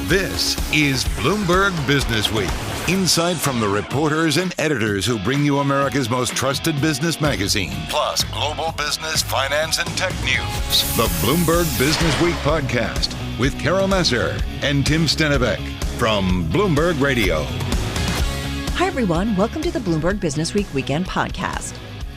This is Bloomberg Businessweek. Insight from the reporters and editors who bring you America's most trusted business magazine, plus global business, finance, and tech news. The Bloomberg Businessweek podcast with Carol Massar and Tim Stenovec from Bloomberg Radio. Hi, everyone. Welcome to the Bloomberg Businessweek Weekend podcast.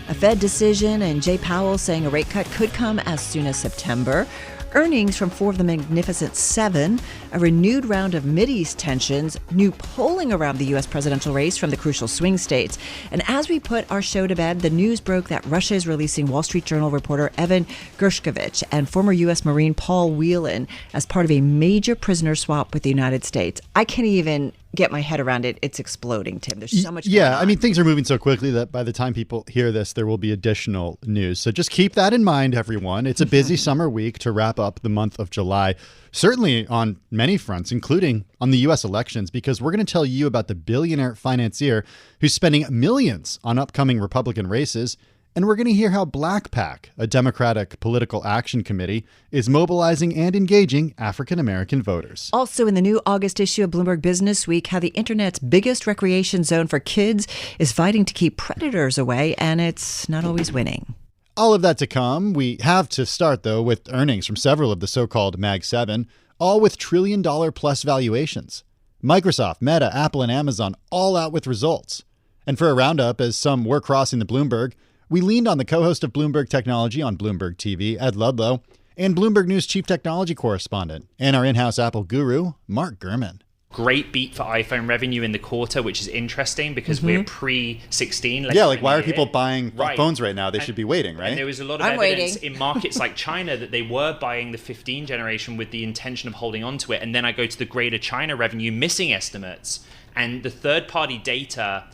A Fed decision and Jay Powell saying a rate cut could come as soon as September. Earnings from four of the Magnificent Seven, a renewed round of Mideast tensions, new polling around the U.S. presidential race from the crucial swing states. And as we put our show to bed, the news broke that Russia is releasing Wall Street Journal reporter Evan Gershkovich and former U.S. Marine Paul Whelan as part of a major prisoner swap with the United States. I can't even get my head around it. It's exploding, Tim. There's so much going on. I mean, things are moving so quickly that by the time people hear this, there will be additional news. So just keep that in mind, everyone. It's a busy summer week to wrap up the month of July, certainly on many fronts, including on the U.S. elections, because we're going to tell you about the billionaire financier who's spending millions on upcoming Republican races. And we're going to hear how Black PAC, a Democratic political action committee, is mobilizing and engaging African-American voters. Also in the new August issue of Bloomberg Businessweek, how the internet's biggest recreation zone for kids is fighting to keep predators away, and it's not always winning. All of that to come. We have to start, though, with earnings from several of the so-called Mag 7, all with trillion-dollar-plus valuations. Microsoft, Meta, Apple, and Amazon all out with results. And for a roundup, as some were crossing the Bloomberg, we leaned on the co-host of Bloomberg Technology on Bloomberg TV, Ed Ludlow, and Bloomberg News chief technology correspondent, and our in-house Apple guru, Mark Gurman. Great beat for iPhone revenue in the quarter, which is interesting because we're pre-16. Why are people buying phones right now? They should be waiting, right? And there was a lot of evidence in markets like China that they were buying the 15 generation with the intention of holding on to it. And then I go to the greater China revenue missing estimates. And the third-party data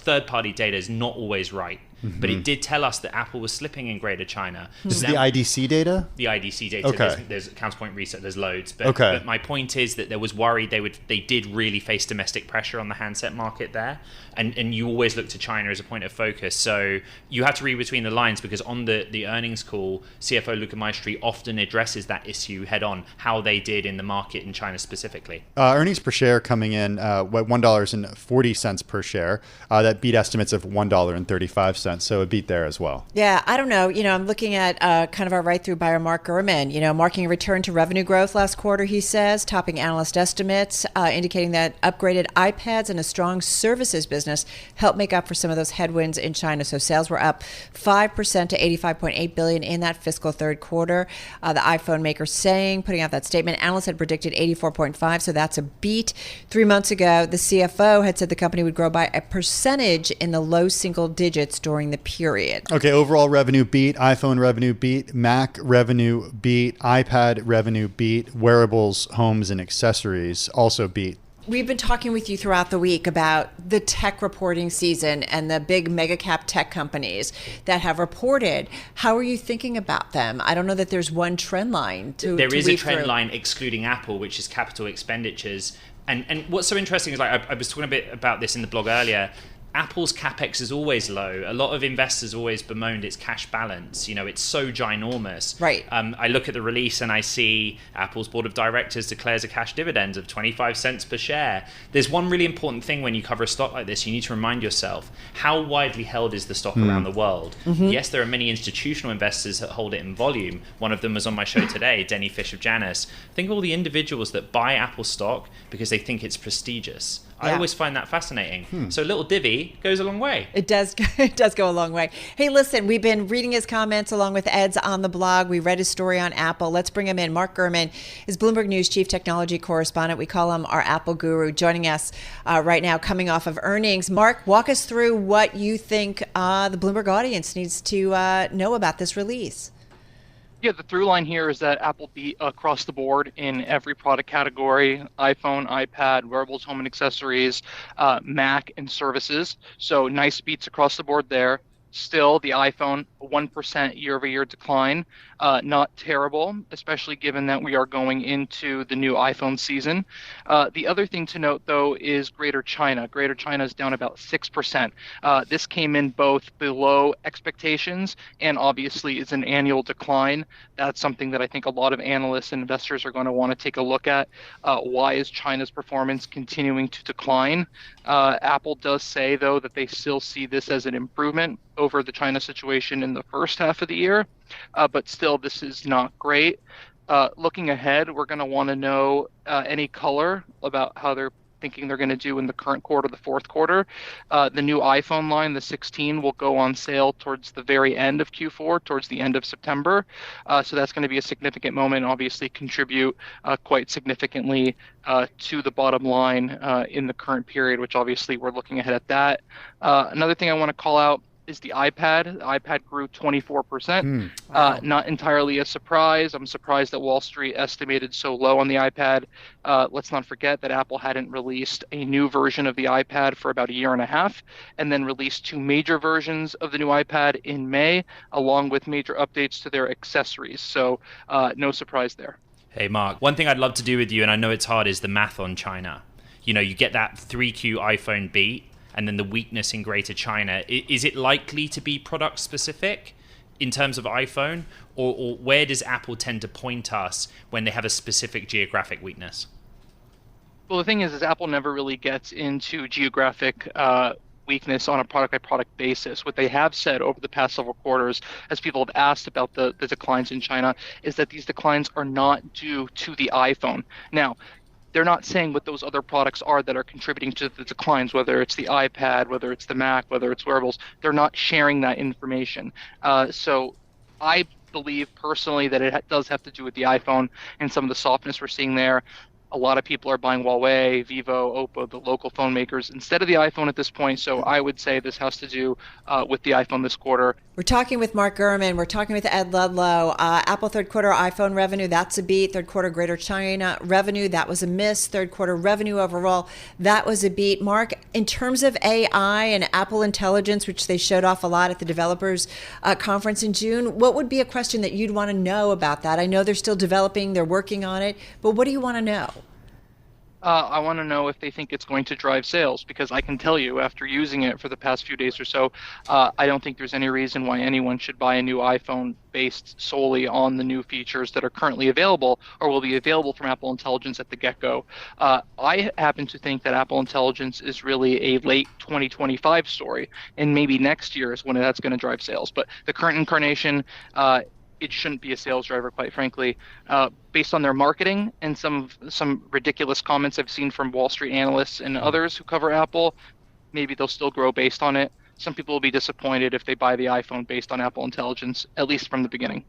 is not always right. But it did tell us that Apple was slipping in Greater China. This is the IDC data? The IDC data. Okay. There's Counterpoint Research. There's loads. But my point is that there was worry they did really face domestic pressure on the handset market there. And you always look to China as a point of focus. So you have to read between the lines because on the earnings call, CFO Luca Maestri often addresses that issue head on, how they did in the market in China specifically. Earnings per share coming in $1.40 per share. That beat estimates of $1.35. So a beat there as well. Yeah, I don't know. I'm looking at kind of our right-through buyer, Mark Gurman, marking a return to revenue growth last quarter, he says, topping analyst estimates, indicating that upgraded iPads and a strong services business helped make up for some of those headwinds in China. So sales were up 5% to $85.8 billion in that fiscal third quarter. The iPhone maker putting out that statement, analysts had predicted 84.5, so that's a beat. 3 months ago, the CFO had said the company would grow by a percentage in the low single digits during the period. Okay, overall revenue beat, iPhone revenue beat, Mac revenue beat, iPad revenue beat, wearables, homes, and accessories also beat. We've been talking with you throughout the week about the tech reporting season and the big mega cap tech companies that have reported. How are you thinking about them? I don't know that there's one trend line to There is a trend through. line excluding Apple, which is capital expenditures. And what's so interesting is I was talking a bit about this in the blog earlier. Apple's capex is always low. A lot of investors always bemoaned its cash balance. It's so ginormous. Right. I look at the release and I see Apple's board of directors declares a cash dividend of 25 cents per share. There's one really important thing when you cover a stock like this. You need to remind yourself, how widely held is the stock around the world? Yes, there are many institutional investors that hold it in volume. One of them was on my show today, Denny Fish of Janus. Think of all the individuals that buy Apple stock because they think it's prestigious. I always find that fascinating. So a little divvy goes a long way. It does go a long way. Hey, listen, we've been reading his comments along with Ed's on the blog. We read his story on Apple. Let's bring him in. Mark Gurman is Bloomberg News chief technology correspondent. We call him our Apple guru, joining us right now coming off of earnings. Mark, walk us through what you think the Bloomberg audience needs to know about this release. Yeah, the through line here is that Apple beat across the board in every product category: iPhone, iPad, wearables, home and accessories, Mac, and services. So nice beats across the board there. Still, the iPhone, 1% year-over-year decline. Not terrible, especially given that we are going into the new iPhone season. The other thing to note, though, is Greater China. Greater China is down about 6%. This came in both below expectations and obviously is an annual decline. That's something that I think a lot of analysts and investors are going to want to take a look at. Why is China's performance continuing to decline? Apple does say, though, that they still see this as an improvement over the China situation in the first half of the year, but still this is not great. Looking ahead, we're going to want to know any color about how they're thinking they're going to do in the current quarter, the fourth quarter. The new iPhone line, the 16, will go on sale towards the very end of Q4, towards the end of September. So that's going to be a significant moment, and obviously contribute quite significantly to the bottom line in the current period, which obviously we're looking ahead at that. Another thing I want to call out is the iPad. The iPad grew 24%. Wow. Not entirely a surprise. I'm surprised that Wall Street estimated so low on the iPad. Let's not forget that Apple hadn't released a new version of the iPad for about a year and a half, and then released two major versions of the new iPad in May, along with major updates to their accessories. So no surprise there. Hey, Mark, one thing I'd love to do with you, and I know it's hard, is the math on China. You know, you get that 3Q iPhone beat, and then the weakness in Greater China. Is it likely to be product specific in terms of iPhone, or where does Apple tend to point us when they have a specific geographic weakness? Well, the thing is Apple never really gets into geographic weakness on a product-by-product basis. What they have said over the past several quarters, as people have asked about the declines in China, is that these declines are not due to the iPhone. Now, they're not saying what those other products are that are contributing to the declines, whether it's the iPad, whether it's the Mac, whether it's wearables. They're not sharing that information. So I believe personally that it does have to do with the iPhone and some of the softness we're seeing there. A lot of people are buying Huawei, Vivo, Oppo, the local phone makers, instead of the iPhone at this point. So I would say this has to do with the iPhone this quarter. We're talking with Mark Gurman. We're talking with Ed Ludlow. Apple third quarter iPhone revenue, that's a beat. Third quarter Greater China revenue, that was a miss. Third quarter revenue overall, that was a beat. Mark, in terms of AI and Apple Intelligence, which they showed off a lot at the developers conference in June, what would be a question that you'd want to know about that? I know they're still developing, they're working on it, but what do you want to know? I want to know if they think it's going to drive sales, because I can tell you after using it for the past few days or so, I don't think there's any reason why anyone should buy a new iPhone based solely on the new features that are currently available or will be available from Apple Intelligence at the get-go. I happen to think that Apple Intelligence is really a late 2025 story, and maybe next year is when that's going to drive sales. But the current incarnation, it shouldn't be a sales driver, quite frankly, based on their marketing and some ridiculous comments I've seen from Wall Street analysts and others who cover Apple. Maybe they'll still grow based on it. Some people will be disappointed if they buy the iPhone based on Apple Intelligence, at least from the beginning.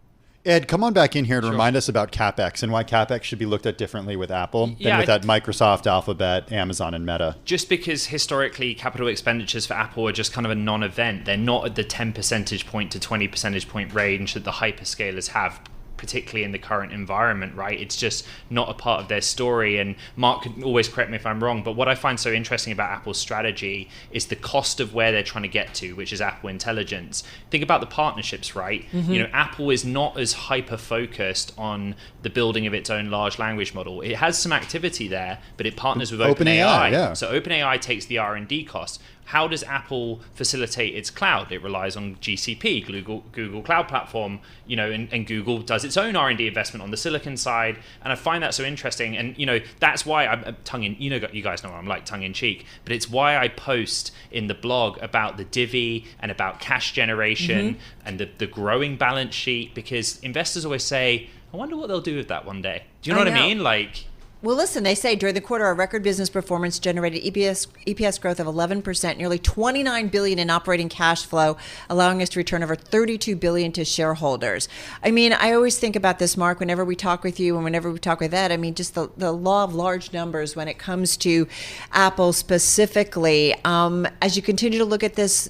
Ed, come on back in here to remind us about CapEx and why CapEx should be looked at differently with Apple than with that Microsoft, Alphabet, Amazon, and Meta. Just because historically capital expenditures for Apple are just kind of a non-event. They're not at the 10 percentage point to 20 percentage point range that the hyperscalers have, particularly in the current environment, right? It's just not a part of their story. And Mark can always correct me if I'm wrong, but what I find so interesting about Apple's strategy is the cost of where they're trying to get to, which is Apple Intelligence. Think about the partnerships, right? Mm-hmm. You know, Apple is not as hyper-focused on the building of its own large language model. It has some activity there, but it partners with OpenAI. Yeah. So OpenAI takes the R&D costs. How does Apple facilitate its cloud? It relies on GCP, Google Cloud Platform, you know, and Google does its own R&D investment on the silicon side. And I find that so interesting. And, you know, that's why I'm you guys know I'm like tongue in cheek, but it's why I post in the blog about the divvy and about cash generation and the growing balance sheet, because investors always say, I wonder what they'll do with that one day. Do you know what I mean? Like, well, listen, they say during the quarter, our record business performance generated EPS growth of 11%, nearly $29 billion in operating cash flow, allowing us to return over $32 billion to shareholders. I mean, I always think about this, Mark, whenever we talk with you and whenever we talk with Ed. I mean, just the law of large numbers when it comes to Apple specifically. As you continue to look at this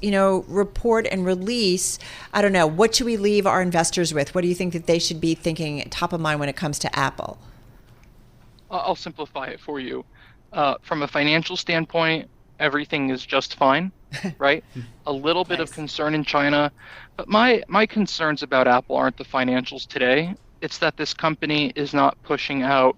report and release, I don't know, what should we leave our investors with? What do you think that they should be thinking top of mind when it comes to Apple? I'll simplify it for you. From a financial standpoint, everything is just fine. right? A little bit of concern in China. But my concerns about Apple aren't the financials today. It's that this company is not pushing out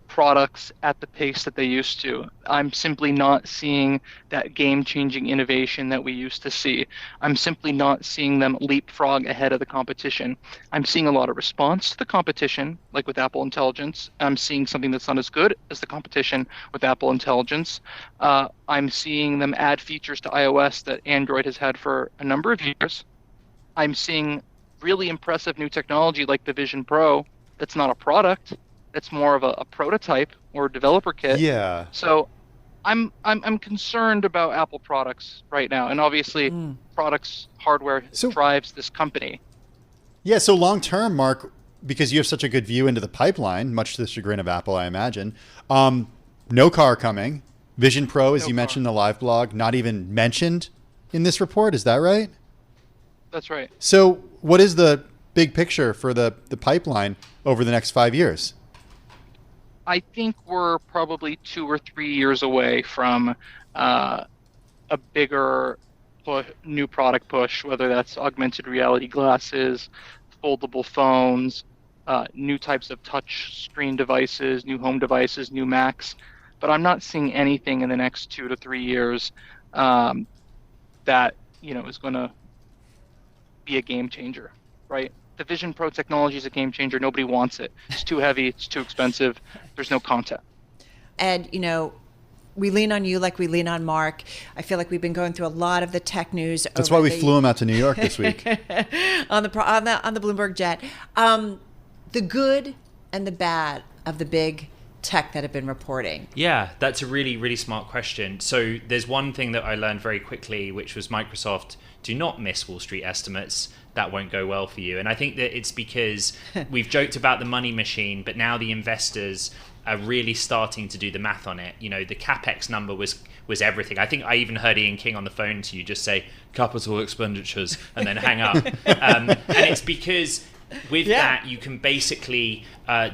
products at the pace that they used to. I'm simply not seeing that game-changing innovation that we used to see. I'm simply not seeing them leapfrog ahead of the competition. I'm seeing a lot of response to the competition, like with Apple Intelligence. I'm seeing something that's not as good as the competition with Apple Intelligence. I'm seeing them add features to iOS that Android has had for a number of years. I'm seeing really impressive new technology like the Vision Pro that's not a product. It's more of a prototype or developer kit. Yeah. So I'm concerned about Apple products right now. And obviously products, hardware drives this company. Yeah, so long term, Mark, because you have such a good view into the pipeline, much to the chagrin of Apple, I imagine, no car coming. Vision Pro, as you mentioned in the live blog, not even mentioned in this report. Is that right? That's right. So what is the big picture for the pipeline over the next 5 years? I think we're probably 2 or 3 years away from a bigger new product push, whether that's augmented reality glasses, foldable phones, new types of touch screen devices, new home devices, new Macs. But I'm not seeing anything in the next 2 to 3 years that is going to be a game changer, right? The Vision Pro technology is a game changer. Nobody wants it. It's too heavy. It's too expensive. There's no content. And, we lean on you like we lean on Mark. I feel like we've been going through a lot of the tech news. That's why we flew him out to New York this week. on the Bloomberg jet. The good and the bad of the big tech that have been reporting. Yeah, that's a really, really smart question. So there's one thing that I learned very quickly, which was Microsoft, do not miss Wall Street estimates. That won't go well for you. And I think that it's because we've joked about the money machine, but now the investors are really starting to do the math on it. The CapEx number was everything. I think I even heard Ian King on the phone to you just say capital expenditures and then hang up. And it's because with that, you can basically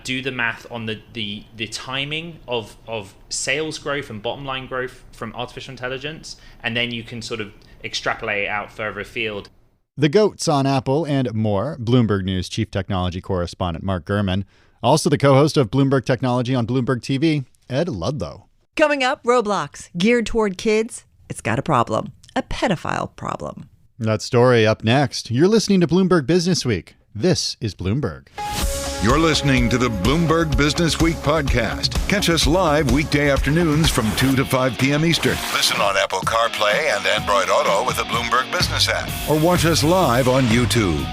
do the math on the timing of sales growth and bottom line growth from artificial intelligence, and then you can sort of extrapolate it out further afield. The GOATs on Apple and more. Bloomberg News Chief Technology Correspondent Mark Gurman. Also the co-host of Bloomberg Technology on Bloomberg TV, Ed Ludlow. Coming up, Roblox, geared toward kids. It's got a problem, a pedophile problem. That story up next. You're listening to Bloomberg Businessweek. This is Bloomberg. You're listening to the Bloomberg Business Week podcast. Catch us live weekday afternoons from 2 to 5 p.m. Eastern. Listen on Apple CarPlay and Android Auto with the Bloomberg Business App. Or watch us live on YouTube.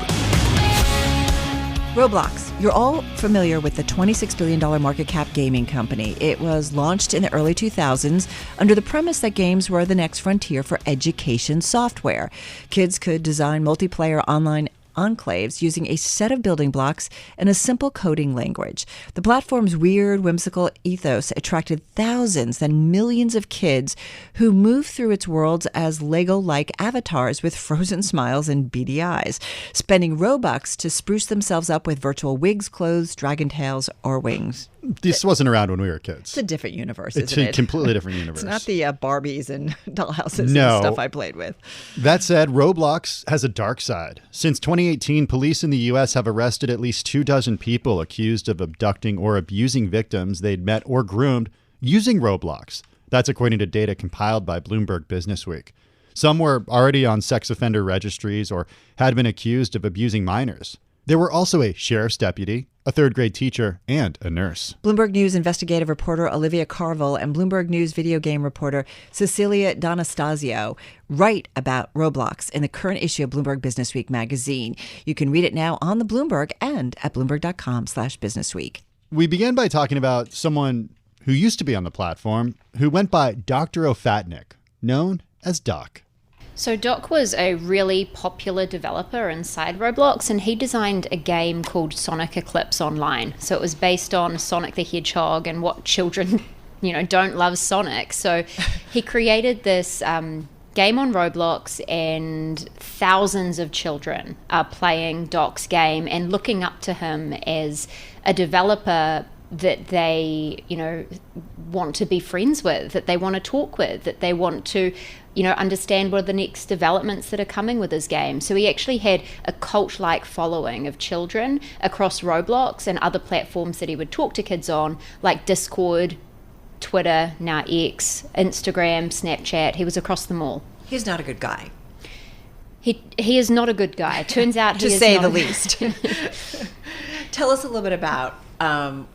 Roblox. You're all familiar with the $26 billion market cap gaming company. It was launched in the early 2000s under the premise that games were the next frontier for education software. Kids could design multiplayer online enclaves using a set of building blocks and a simple coding language. The platform's weird, whimsical ethos attracted thousands and millions of kids who moved through its worlds as Lego-like avatars with frozen smiles and beady eyes, spending Robux to spruce themselves up with virtual wigs, clothes, dragon tails, or wings. This wasn't around when we were kids. It's a different universe, it's isn't it? It's a completely different universe. It's not the Barbies and dollhouses and stuff I played with. That said, Roblox has a dark side. Since 2018, police in the U.S. have arrested at least 24 people accused of abducting or abusing victims they'd met or groomed using Roblox. That's according to data compiled by Bloomberg Businessweek. Some were already on sex offender registries or had been accused of abusing minors. There were also a sheriff's deputy, a third-grade teacher, and a nurse. Bloomberg News investigative reporter Olivia Carville and Bloomberg News video game reporter Cecilia D'Anastasio write about Roblox in the current issue of Bloomberg Businessweek magazine. You can read it now on the Bloomberg and at Bloomberg.com/Businessweek. We began by talking about someone who used to be on the platform who went by Dr. O'Fatnik, known as Doc. So Doc was a really popular developer inside Roblox, and he designed a game called Sonic Eclipse Online. So it was based on Sonic the Hedgehog and what children, don't love Sonic. So he created this game on Roblox, and thousands of children are playing Doc's game and looking up to him as a developer that they, want to be friends with, that they want to talk with, that they want to, understand what are the next developments that are coming with his game. So he actually had a cult-like following of children across Roblox and other platforms that he would talk to kids on, like Discord, Twitter, now X, Instagram, Snapchat. He was across them all. He's not a good guy. He is not a good guy. Turns out he is to say not the least. Tell us a little bit about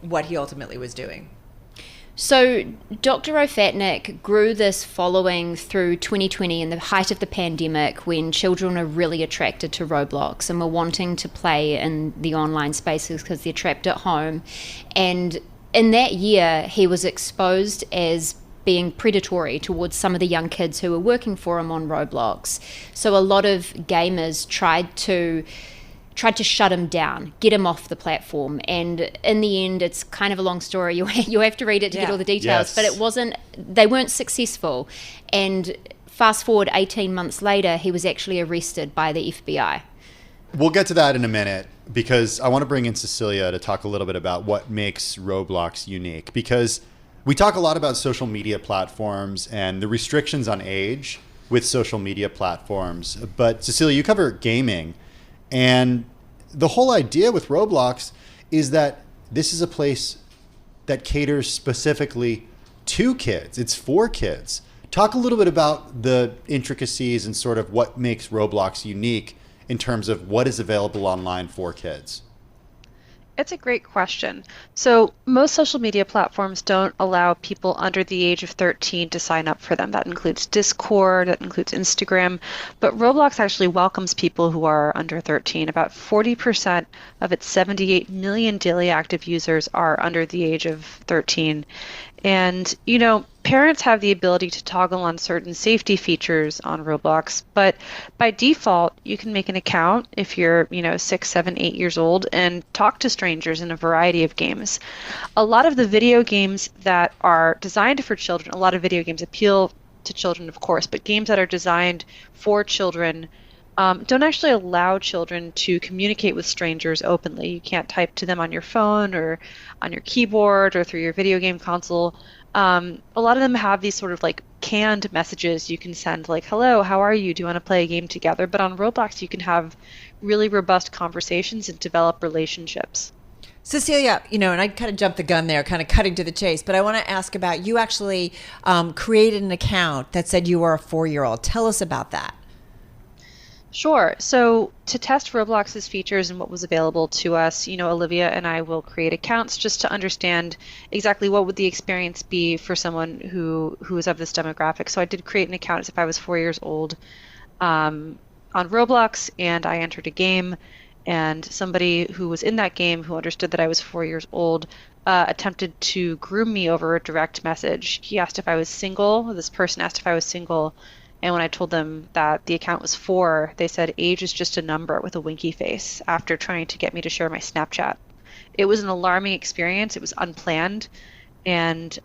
what he ultimately was doing. So Dr. O'Fatnik grew this following through 2020 in the height of the pandemic, when children are really attracted to Roblox and were wanting to play in the online spaces because they're trapped at home. And in that year, he was exposed as being predatory towards some of the young kids who were working for him on Roblox. So a lot of gamers tried to shut him down, get him off the platform. And in the end, it's kind of a long story. You have to read it to get all the details, but they weren't successful. And fast forward 18 months later, he was actually arrested by the FBI. We'll get to that in a minute, because I want to bring in Cecilia to talk a little bit about what makes Roblox unique, because we talk a lot about social media platforms and the restrictions on age with social media platforms. But Cecilia, you cover gaming. And the whole idea with Roblox is that this is a place that caters specifically to kids. It's for kids. Talk a little bit about the intricacies and sort of what makes Roblox unique in terms of what is available online for kids. It's a great question. So most social media platforms don't allow people under the age of 13 to sign up for them. That includes Discord, that includes Instagram, but Roblox actually welcomes people who are under 13. About 40% of its 78 million daily active users are under the age of 13. And, parents have the ability to toggle on certain safety features on Roblox, but by default, you can make an account if you're, 6, 7, 8 years old and talk to strangers in a variety of games. A lot of the video games that are designed for children, a lot of video games appeal to children, of course, but games that are designed for children don't actually allow children to communicate with strangers openly. You can't type to them on your phone or on your keyboard or through your video game console. A lot of them have these sort of like canned messages you can send, like, hello, how are you? Do you want to play a game together? But on Roblox, you can have really robust conversations and develop relationships. Cecilia, and I kind of jumped the gun there, kind of cutting to the chase, but I want to ask about, you actually created an account that said you were a 4-year-old. Tell us about that. Sure. So to test Roblox's features and what was available to us, Olivia and I will create accounts just to understand exactly what would the experience be for someone who is of this demographic. So I did create an account as if I was 4 years old on Roblox, and I entered a game, and somebody who was in that game who understood that I was 4 years old attempted to groom me over a direct message. He asked if I was single. This person asked if I was single. And when I told them that the account was 4, they said age is just a number with a winky face, after trying to get me to share my Snapchat. It was an alarming experience. It was unplanned. And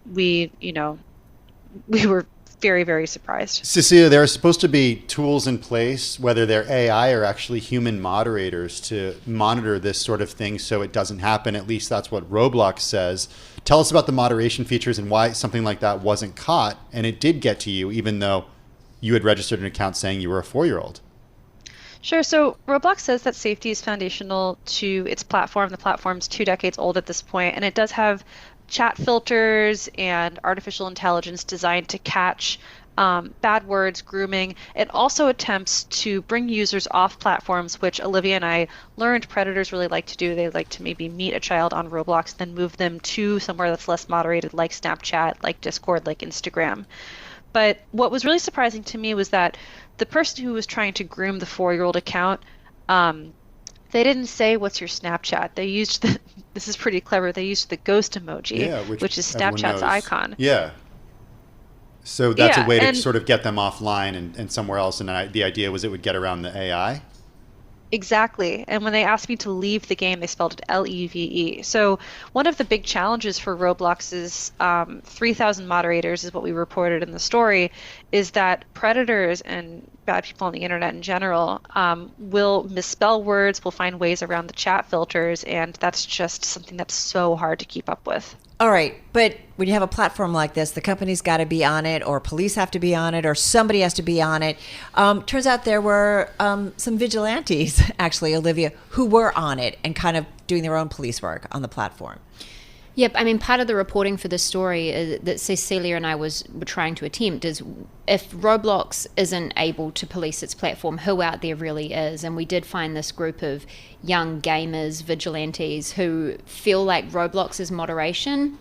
we were very, very surprised. Cecilia, there are supposed to be tools in place, whether they're AI or actually human moderators, to monitor this sort of thing so it doesn't happen. At least that's what Roblox says. Tell us about the moderation features and why something like that wasn't caught and it did get to you, even though you had registered an account saying you were a 4-year-old. Sure. So Roblox says that safety is foundational to its platform. The platform's 2 decades old at this point, and it does have chat filters and artificial intelligence designed to catch bad words, grooming. It also attempts to bring users off platforms, which Olivia and I learned predators really like to do. They like to maybe meet a child on Roblox, then move them to somewhere that's less moderated, like Snapchat, like Discord, like Instagram. But what was really surprising to me was that the person who was trying to groom the 4-year-old account, they didn't say, what's your Snapchat? They used this is pretty clever, they used the ghost emoji, which is Snapchat's icon. Yeah. So that's a way to sort of get them offline and somewhere else. And the idea was it would get around the AI? Exactly. And when they asked me to leave the game, they spelled it LEVE. So one of the big challenges for Roblox's 3,000 moderators, is what we reported in the story, is that predators and bad people on the internet in general will misspell words, will find ways around the chat filters, and that's just something that's so hard to keep up with. All right, but when you have a platform like this, the company's got to be on it, or police have to be on it, or somebody has to be on it. Turns out there were some vigilantes, actually, Olivia, who were on it and kind of doing their own police work on the platform. Yep, I mean, part of the reporting for this story that Cecilia and I were trying to attempt is if Roblox isn't able to police its platform, who out there really is? And we did find this group of young gamers, vigilantes, who feel like Roblox's moderation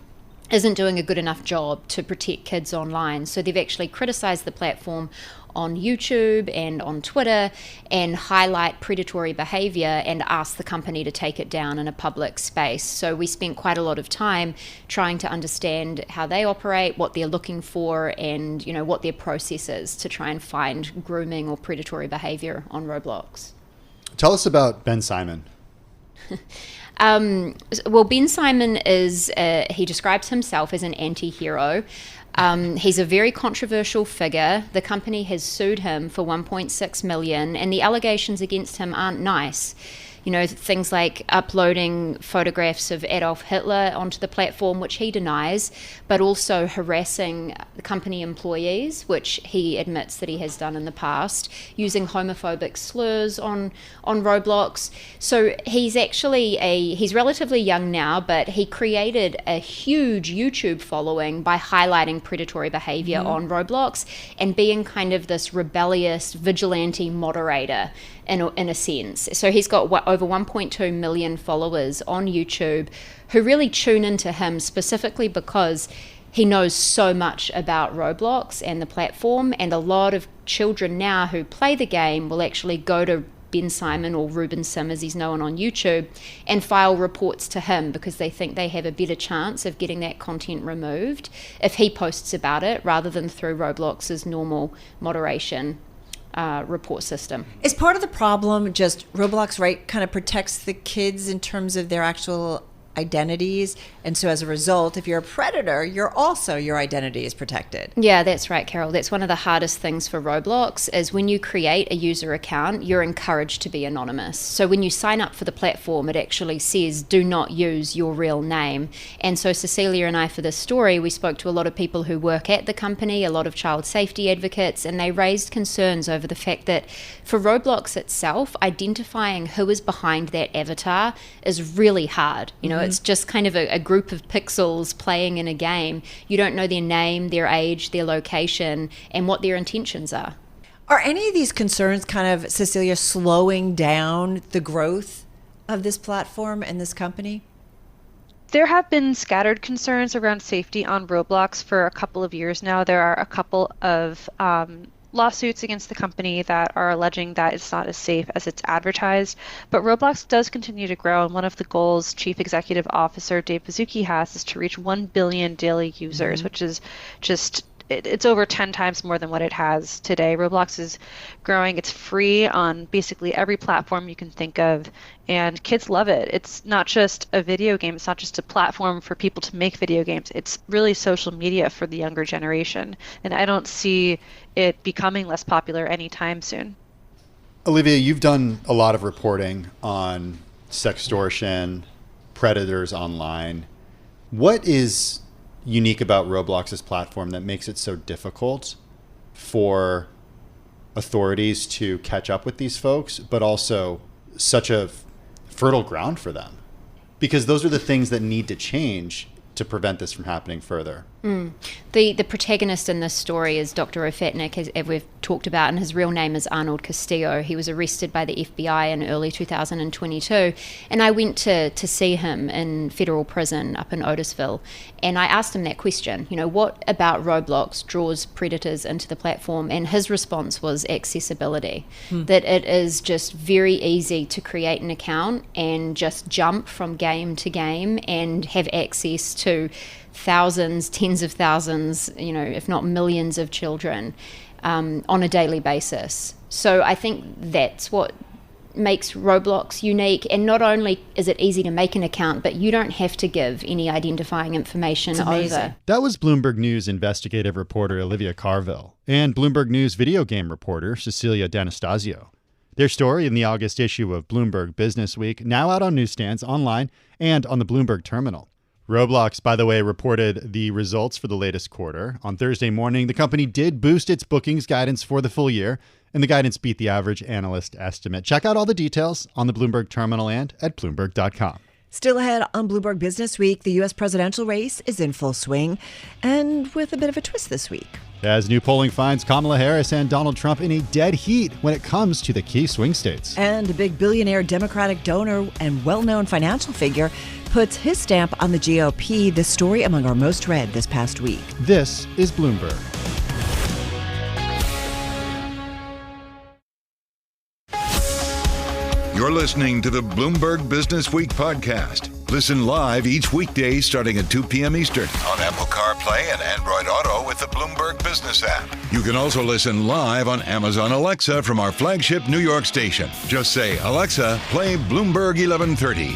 isn't doing a good enough job to protect kids online. So they've actually criticized the platform on YouTube and on Twitter and highlight predatory behavior and ask the company to take it down in a public space. So we spent quite a lot of time trying to understand how they operate, what they're looking for, and what their process is to try and find grooming or predatory behavior on Roblox. Tell us about Ben Simon. Well, Ben Simon he describes himself as an anti-hero. He's a very controversial figure. The company has sued him for $1.6 million, and the allegations against him aren't nice. Things like uploading photographs of Adolf Hitler onto the platform, which he denies, but also harassing the company employees, which he admits that he has done in the past, using homophobic slurs on Roblox. So he's relatively young now, but he created a huge YouTube following by highlighting predatory behavior on Roblox and being kind of this rebellious vigilante moderator in a sense. So he's got over 1.2 million followers on YouTube who really tune into him specifically because he knows so much about Roblox and the platform, and a lot of children now who play the game will actually go to Ben Simon, or Ruben Sim as he's known on YouTube, and file reports to him because they think they have a better chance of getting that content removed if he posts about it rather than through Roblox's normal moderation report system. Is part of the problem just Roblox, right, kind of protects the kids in terms of their actual identities, and so as a result, if you're a predator, your identity is protected? Yeah, that's right, Carol. That's one of the hardest things for Roblox is when you create a user account, you're encouraged to be anonymous. So when you sign up for the platform, it actually says do not use your real name. And so Cecilia and I, for this story, we spoke to a lot of people who work at the company, a lot of child safety advocates, and they raised concerns over the fact that for Roblox itself, identifying who is behind that avatar is really hard. It's just kind of a group of pixels playing in a game. You don't know their name, their age, their location, and what their intentions are. Are any of these concerns kind of, Cecilia, slowing down the growth of this platform and this company? There have been scattered concerns around safety on Roblox for a couple of years now. There are a couple of lawsuits against the company that are alleging that it's not as safe as it's advertised. But Roblox does continue to grow, and one of the goals Chief Executive Officer Dave Baszucki has is to reach 1 billion daily users, which is just it's over 10 times more than what it has today. Roblox is growing. It's free on basically every platform you can think of, and kids love it. It's not just a video game. It's not just a platform for people to make video games. It's really social media for the younger generation, and I don't see it becoming less popular anytime soon. Olivia, you've done a lot of reporting on sextortion, predators online. What is unique about Roblox's platform that makes it so difficult for authorities to catch up with these folks, but also such a fertile ground for them? Because those are the things that need to change to prevent this from happening further. The protagonist in this story is Dr. Ofatnik, as we've talked about, and his real name is Arnold Castillo. He was arrested by the FBI in early 2022, and I went to see him in federal prison up in Otisville, and I asked him that question, what about Roblox draws predators into the platform? And his response was accessibility, that it is just very easy to create an account and just jump from game to game and have access to thousands, tens of thousands, if not millions of children on a daily basis. So I think that's what makes Roblox unique. And not only is it easy to make an account, but you don't have to give any identifying information over. That was Bloomberg News investigative reporter Olivia Carville and Bloomberg News video game reporter Cecilia D'Anastasio. Their story in the August issue of Bloomberg Businessweek, now out on newsstands, online, and on the Bloomberg terminal. Roblox, by the way, reported the results for the latest quarter. On Thursday morning, the company did boost its bookings guidance for the full year, and the guidance beat the average analyst estimate. Check out all the details on the Bloomberg terminal and at Bloomberg.com. Still ahead on Bloomberg Businessweek, the U.S. presidential race is in full swing, and with a bit of a twist this week. As new polling finds Kamala Harris and Donald Trump in a dead heat when it comes to the key swing states. And a big billionaire Democratic donor and well-known financial figure puts his stamp on the GOP, this story among our most read this past week. This is Bloomberg. You're listening to the Bloomberg Business Week podcast. Listen live each weekday starting at 2 p.m. Eastern on Apple CarPlay and Android Auto with the Bloomberg Business App. You can also listen live on Amazon Alexa from our flagship New York station. Just say, Alexa, play Bloomberg 1130.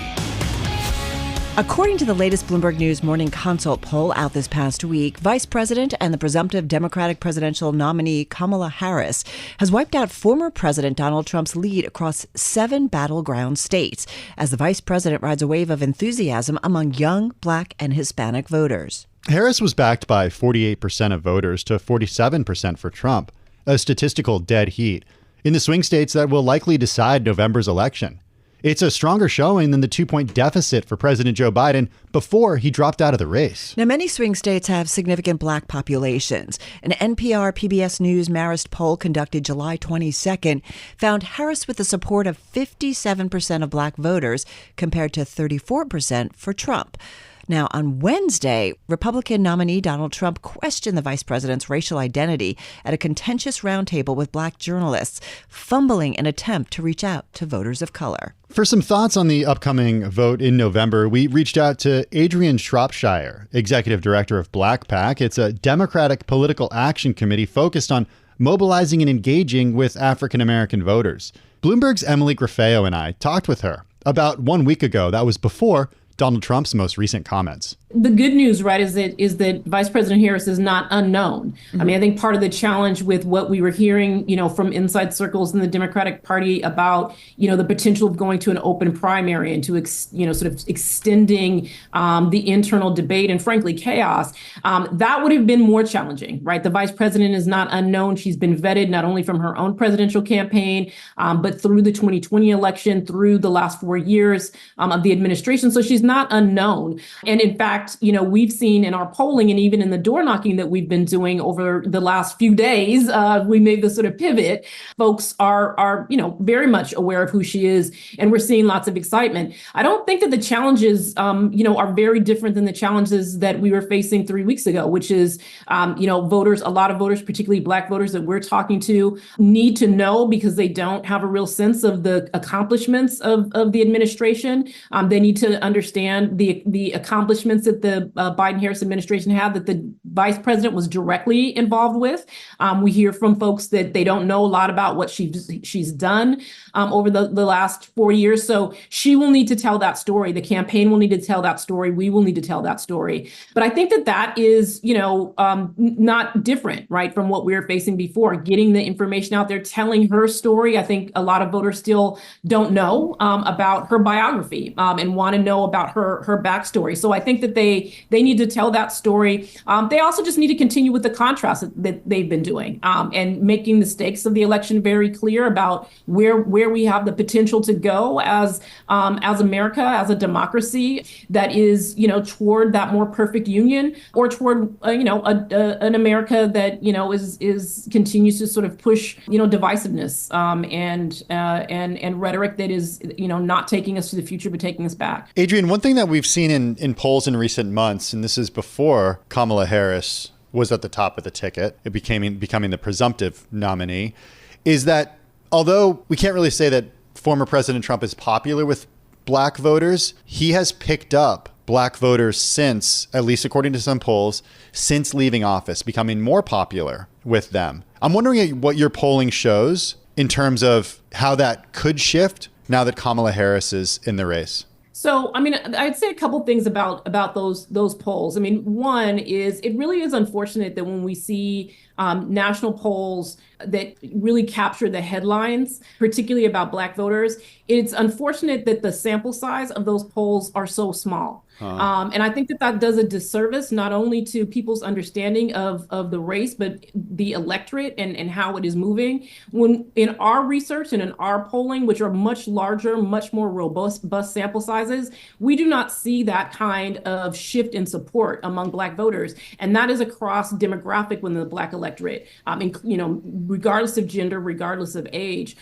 According to the latest Bloomberg News Morning Consult poll out this past week, Vice President and the presumptive Democratic presidential nominee Kamala Harris has wiped out former President Donald Trump's lead across 7 battleground states as the vice president rides a wave of enthusiasm among young, Black, and Hispanic voters. Harris was backed by 48% of voters to 47% for Trump, a statistical dead heat in the swing states that will likely decide November's election. It's a stronger showing than the 2-point deficit for President Joe Biden before he dropped out of the race. Now, many swing states have significant Black populations. An NPR PBS News Marist poll conducted July 22nd found Harris with the support of 57% of Black voters compared to 34% for Trump. Now, on Wednesday, Republican nominee Donald Trump questioned the vice president's racial identity at a contentious roundtable with Black journalists, fumbling an attempt to reach out to voters of color. For some thoughts on the upcoming vote in November, we reached out to Adrian Shropshire, executive director of Black PAC. It's a Democratic political action committee focused on mobilizing and engaging with African-American voters. Bloomberg's Emily Grafeo and I talked with her about 1 week ago. That was before Donald Trump's most recent comments. The good news, right, is that Vice President Harris is not unknown. Mm-hmm. I mean, I think part of the challenge with what we were hearing, from inside circles in the Democratic Party about, the potential of going to an open primary and to, sort of extending the internal debate and, frankly, chaos, that would have been more challenging, right? The vice president is not unknown. She's been vetted not only from her own presidential campaign, but through the 2020 election, through the last 4 years of the administration. So she's not unknown. And in fact, we've seen in our polling and even in the door knocking that we've been doing over the last few days, we made this sort of pivot. Folks are very much aware of who she is, and we're seeing lots of excitement. I don't think that the challenges, are very different than the challenges that we were facing 3 weeks ago, which is, voters, a lot of voters, particularly Black voters that we're talking to, need to know because they don't have a real sense of the accomplishments of the administration. They need to understand the accomplishments that the Biden-Harris administration had that the vice president was directly involved with. We hear from folks that they don't know a lot about what she's done over the last 4 years. So she will need to tell that story. The campaign will need to tell that story. We will need to tell that story. But I think that is, not different, right, from what we were facing before. Getting the information out there, telling her story. I think a lot of voters still don't know about her biography and want to know about her backstory. So I think that they need to tell that story. They also just need to continue with the contrast that they've been doing and making the stakes of the election very clear about where we have the potential to go as America, as a democracy that is, toward that more perfect union or toward, an America that, is continues to sort of push, divisiveness and rhetoric that is, not taking us to the future, but taking us back. Adrian, one thing that we've seen in polls in recent months, and this is before Kamala Harris was at the top of the ticket, it becoming the presumptive nominee, is that although we can't really say that former President Trump is popular with Black voters, he has picked up Black voters since, at least according to some polls, since leaving office, becoming more popular with them. I'm wondering what your polling shows in terms of how that could shift now that Kamala Harris is in the race. So, I'd say a couple things about those polls. One is it really is unfortunate that when we see national polls that really capture the headlines, particularly about Black voters, it's unfortunate that the sample size of those polls are so small. And I think that does a disservice not only to people's understanding of the race, but the electorate and how it is moving. When in our research and in our polling, which are much larger, much more robust sample sizes, we do not see that kind of shift in support among Black voters. And that is across demographic within the Black electorate, regardless of gender, regardless of age.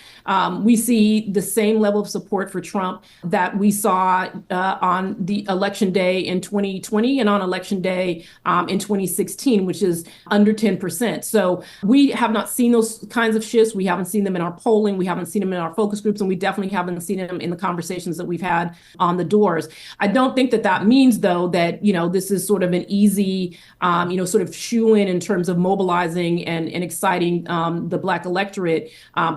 We see the same level of support for Trump that we saw on the election day in 2020 and on election day in 2016, which is under 10%. So we have not seen those kinds of shifts. We haven't seen them in our polling. We haven't seen them in our focus groups, and we definitely haven't seen them in the conversations that we've had on the doors. I don't think that means, though, that, this is sort of an easy, sort of shoe-in in terms of mobilizing and exciting the Black electorate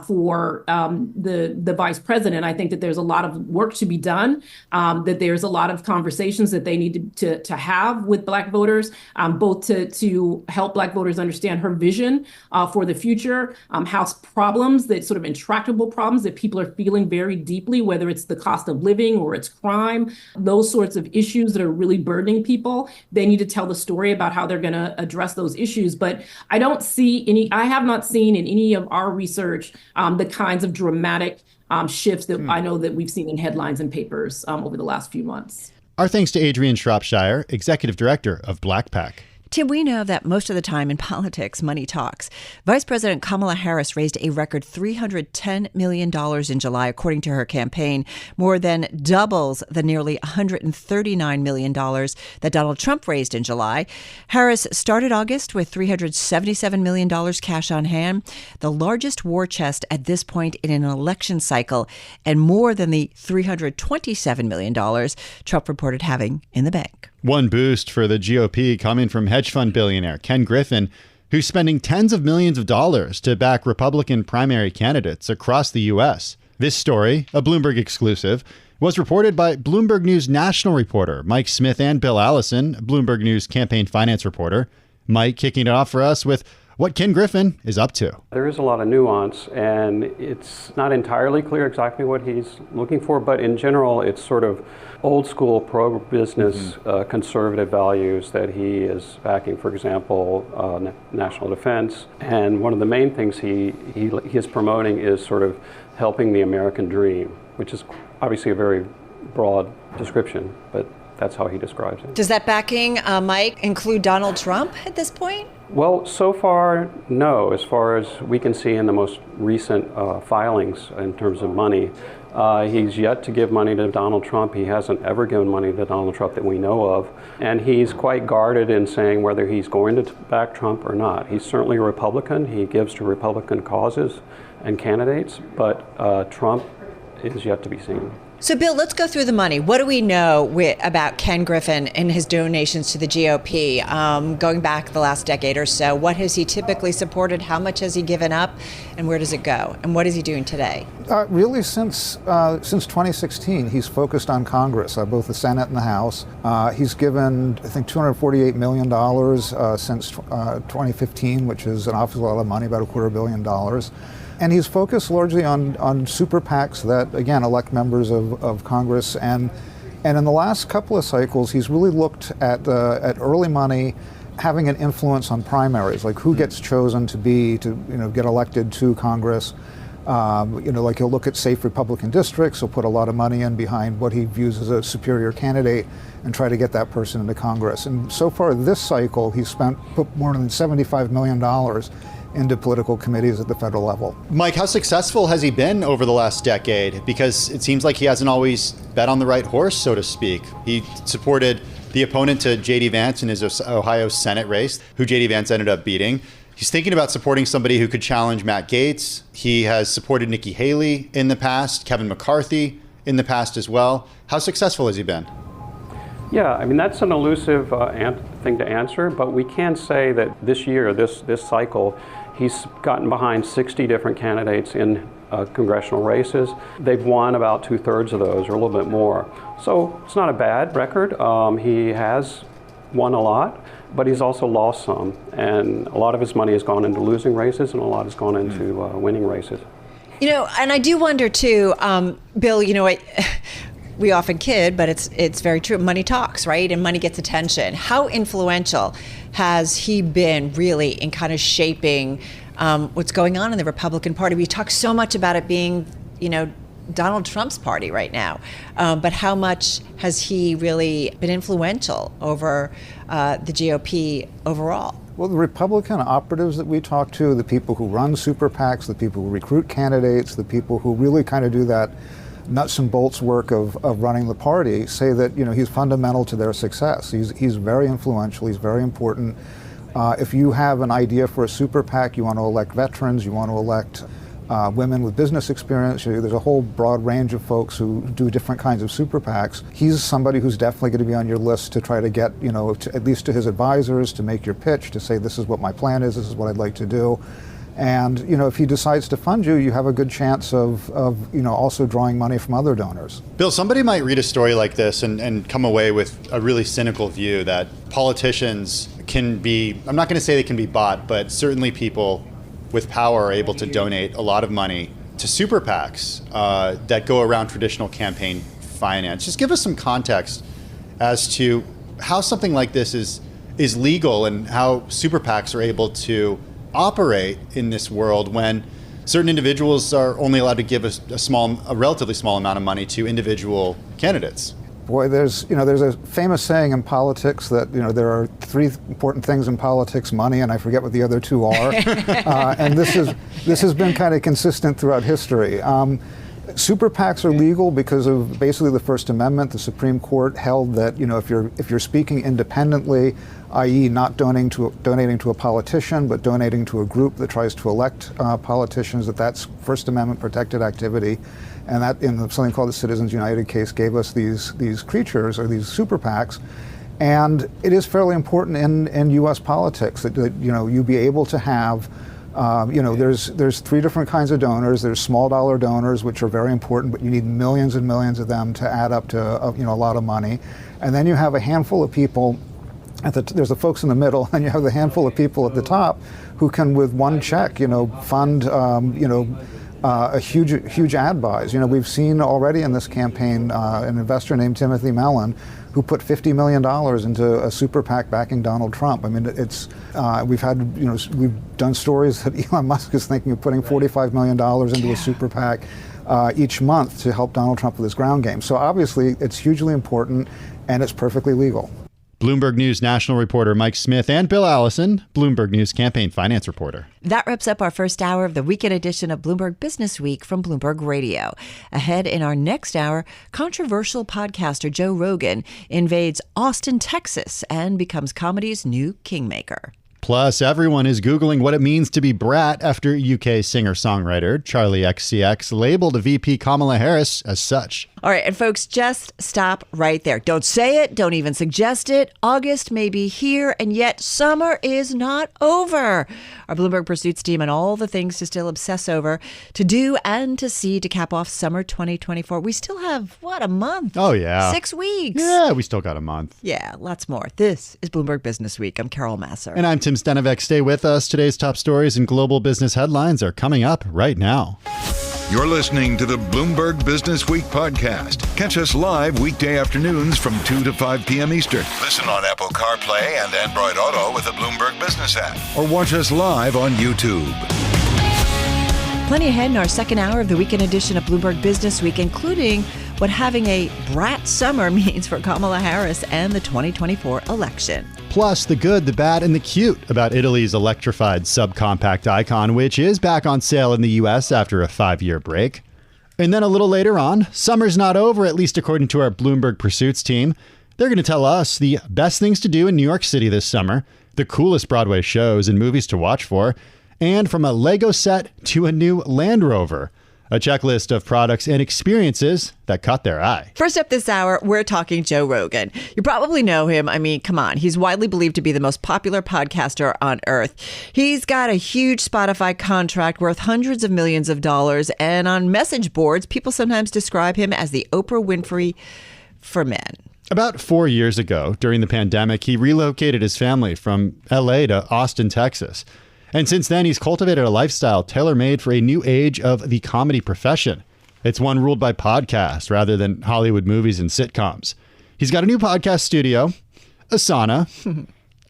for the vice president. I think that there's a lot of work to be done, that there's a lot of conversations that they need to have with Black voters, both to help Black voters understand her vision for the future, House problems, that sort of intractable problems that people are feeling very deeply, whether it's the cost of living or it's crime, those sorts of issues that are really burdening people. They need to tell the story about how they're going to address those issues. But I have not seen in any of our research the kinds of dramatic shifts that I know that we've seen in headlines and papers over the last few months. Our thanks to Adrienne Shropshire, Executive Director of BlackPack. Tim, we know that most of the time in politics, money talks. Vice President Kamala Harris raised a record $310 million in July, according to her campaign, more than doubles the nearly $139 million that Donald Trump raised in July. Harris started August with $377 million cash on hand, the largest war chest at this point in an election cycle, and more than the $327 million Trump reported having in the bank. One boost for the GOP coming from hedge fund billionaire Ken Griffin, who's spending tens of millions of dollars to back Republican primary candidates across the U.S. This story, a Bloomberg exclusive, was reported by Bloomberg News national reporter Mike Smith and Bill Allison, Bloomberg News campaign finance reporter. Mike kicking it off for us with what Ken Griffin is up to. There is a lot of nuance, and it's not entirely clear exactly what he's looking for, but in general, it's sort of old school pro-business conservative values that he is backing, for example, national defense. And one of the main things he is promoting is sort of helping the American dream, which is obviously a very broad description, but that's how he describes it. Does that backing, Mike, include Donald Trump at this point? Well, so far, no. As far as we can see in the most recent filings in terms of money, he's yet to give money to Donald Trump. He hasn't ever given money to Donald Trump that we know of. And he's quite guarded in saying whether he's going to back Trump or not. He's certainly a Republican. He gives to Republican causes and candidates, but Trump is yet to be seen. So, Bill, let's go through the money. What do we know about Ken Griffin and his donations to the GOP going back the last decade or so? What has he typically supported? How much has he given up? And where does it go? And what is he doing today? Really, since 2016, he's focused on Congress, both the Senate and the House. He's given, I think, $248 million since 2015, which is an awful lot of money, about $250 million. And he's focused largely on super PACs that, again, elect members of Congress. And in the last couple of cycles, he's really looked at early money having an influence on primaries, like who gets chosen to get elected to Congress. Like he'll look at safe Republican districts, he'll put a lot of money in behind what he views as a superior candidate and try to get that person into Congress. And so far this cycle, he's put more than $75 million into political committees at the federal level. Mike, how successful has he been over the last decade? Because it seems like he hasn't always bet on the right horse, so to speak. He supported the opponent to J.D. Vance in his Ohio Senate race, who J.D. Vance ended up beating. He's thinking about supporting somebody who could challenge Matt Gaetz. He has supported Nikki Haley in the past, Kevin McCarthy in the past as well. How successful has he been? Yeah, I mean, that's an elusive thing to answer, but we can say that this year, this cycle, he's gotten behind 60 different candidates in congressional races. They've won about 2/3 of those, or a little bit more. So it's not a bad record. He has won a lot, but he's also lost some. And a lot of his money has gone into losing races, and a lot has gone into winning races. And I do wonder, too, Bill, we often kid, but it's very true. Money talks, right? And money gets attention. How influential has he been really in kind of shaping what's going on in the Republican Party? We talk so much about it being, Donald Trump's party right now. But how much has he really been influential over the GOP overall? Well, the Republican operatives that we talk to, the people who run super PACs, the people who recruit candidates, the people who really kind of do that nuts and bolts work of running the party, say that he's fundamental to their success. He's very influential. He's very important. If you have an idea for a super PAC, you want to elect veterans, you want to elect women with business experience. There's a whole broad range of folks who do different kinds of super PACs. He's somebody who's definitely going to be on your list to try to get, at least to his advisors, to make your pitch, to say this is what my plan is, this is what I'd like to do. And if he decides to fund you, you have a good chance of also drawing money from other donors. Bill, somebody might read a story like this and come away with a really cynical view that politicians can be, I'm not going to say they can be bought, but certainly people with power are able to donate a lot of money to super PACs that go around traditional campaign finance. Just give us some context as to how something like this is legal and how super PACs are able to operate in this world when certain individuals are only allowed to give a relatively small amount of money to individual candidates. Boy, there's a famous saying in politics that there are three important things in politics: money, and I forget what the other two are. And this has been kind of consistent throughout history. Super PACs are legal because of basically the First Amendment. The Supreme Court held that if you're speaking independently, i.e. not donating to a politician, but donating to a group that tries to elect politicians, that's First Amendment protected activity. And that, in something called the Citizens United case, gave us these creatures, or these super PACs. And it is fairly important in U.S. politics that you be able to have, there's three different kinds of donors. There's small dollar donors, which are very important, but you need millions and millions of them to add up to a lot of money. And then you have a handful of people. There's the folks in the middle, and you have the handful of people at the top who can, with one check, fund a huge ad buys. We've seen already in this campaign an investor named Timothy Mellon who put $50 million into a super PAC backing Donald Trump. I mean, we've done stories that Elon Musk is thinking of putting $45 million into a super PAC each month to help Donald Trump with his ground game. So obviously, it's hugely important, and it's perfectly legal. Bloomberg News national reporter Mike Smith and Bill Allison, Bloomberg News campaign finance reporter. That wraps up our first hour of the weekend edition of Bloomberg Business Week from Bloomberg Radio. Ahead in our next hour, controversial podcaster Joe Rogan invades Austin, Texas, and becomes comedy's new kingmaker. Plus, everyone is Googling what it means to be brat after UK singer-songwriter Charlie XCX labeled VP Kamala Harris as such. All right, and folks, just stop right there. Don't say it. Don't even suggest it. August may be here, and yet summer is not over. Our Bloomberg Pursuits team and all the things to still obsess over, to do and to see to cap off summer 2024. We still have, a month? Oh, yeah. 6 weeks. Yeah, we still got a month. Yeah, lots more. This is Bloomberg Business Week. I'm Carol Massar. And I'm Tim Stenovec. Stay with us. Today's top stories and global business headlines are coming up right now. You're listening to the Bloomberg Business Week podcast. Catch us live weekday afternoons from 2 to 5 p.m. Eastern. Listen on Apple CarPlay and Android Auto with the Bloomberg Business App. Or watch us live on YouTube. Plenty ahead in our second hour of the weekend edition of Bloomberg Business Week, including what having a brat summer means for Kamala Harris and the 2024 election. Plus, the good, the bad, and the cute about Italy's electrified subcompact icon, which is back on sale in the U.S. after a 5-year break. And then a little later on, summer's not over, at least according to our Bloomberg Pursuits team. They're going to tell us the best things to do in New York City this summer, the coolest Broadway shows and movies to watch for, and from a Lego set to a new Land Rover. A checklist of products and experiences that caught their eye. First up this hour, we're talking Joe Rogan. You probably know him. I mean, come on. He's widely believed to be the most popular podcaster on earth. He's got a huge Spotify contract worth hundreds of millions of dollars. And on message boards, people sometimes describe him as the Oprah Winfrey for men. About 4 years ago, during the pandemic, he relocated his family from LA to Austin, Texas. And since then, he's cultivated a lifestyle tailor-made for a new age of the comedy profession. It's one ruled by podcasts rather than Hollywood movies and sitcoms. He's got a new podcast studio, a sauna,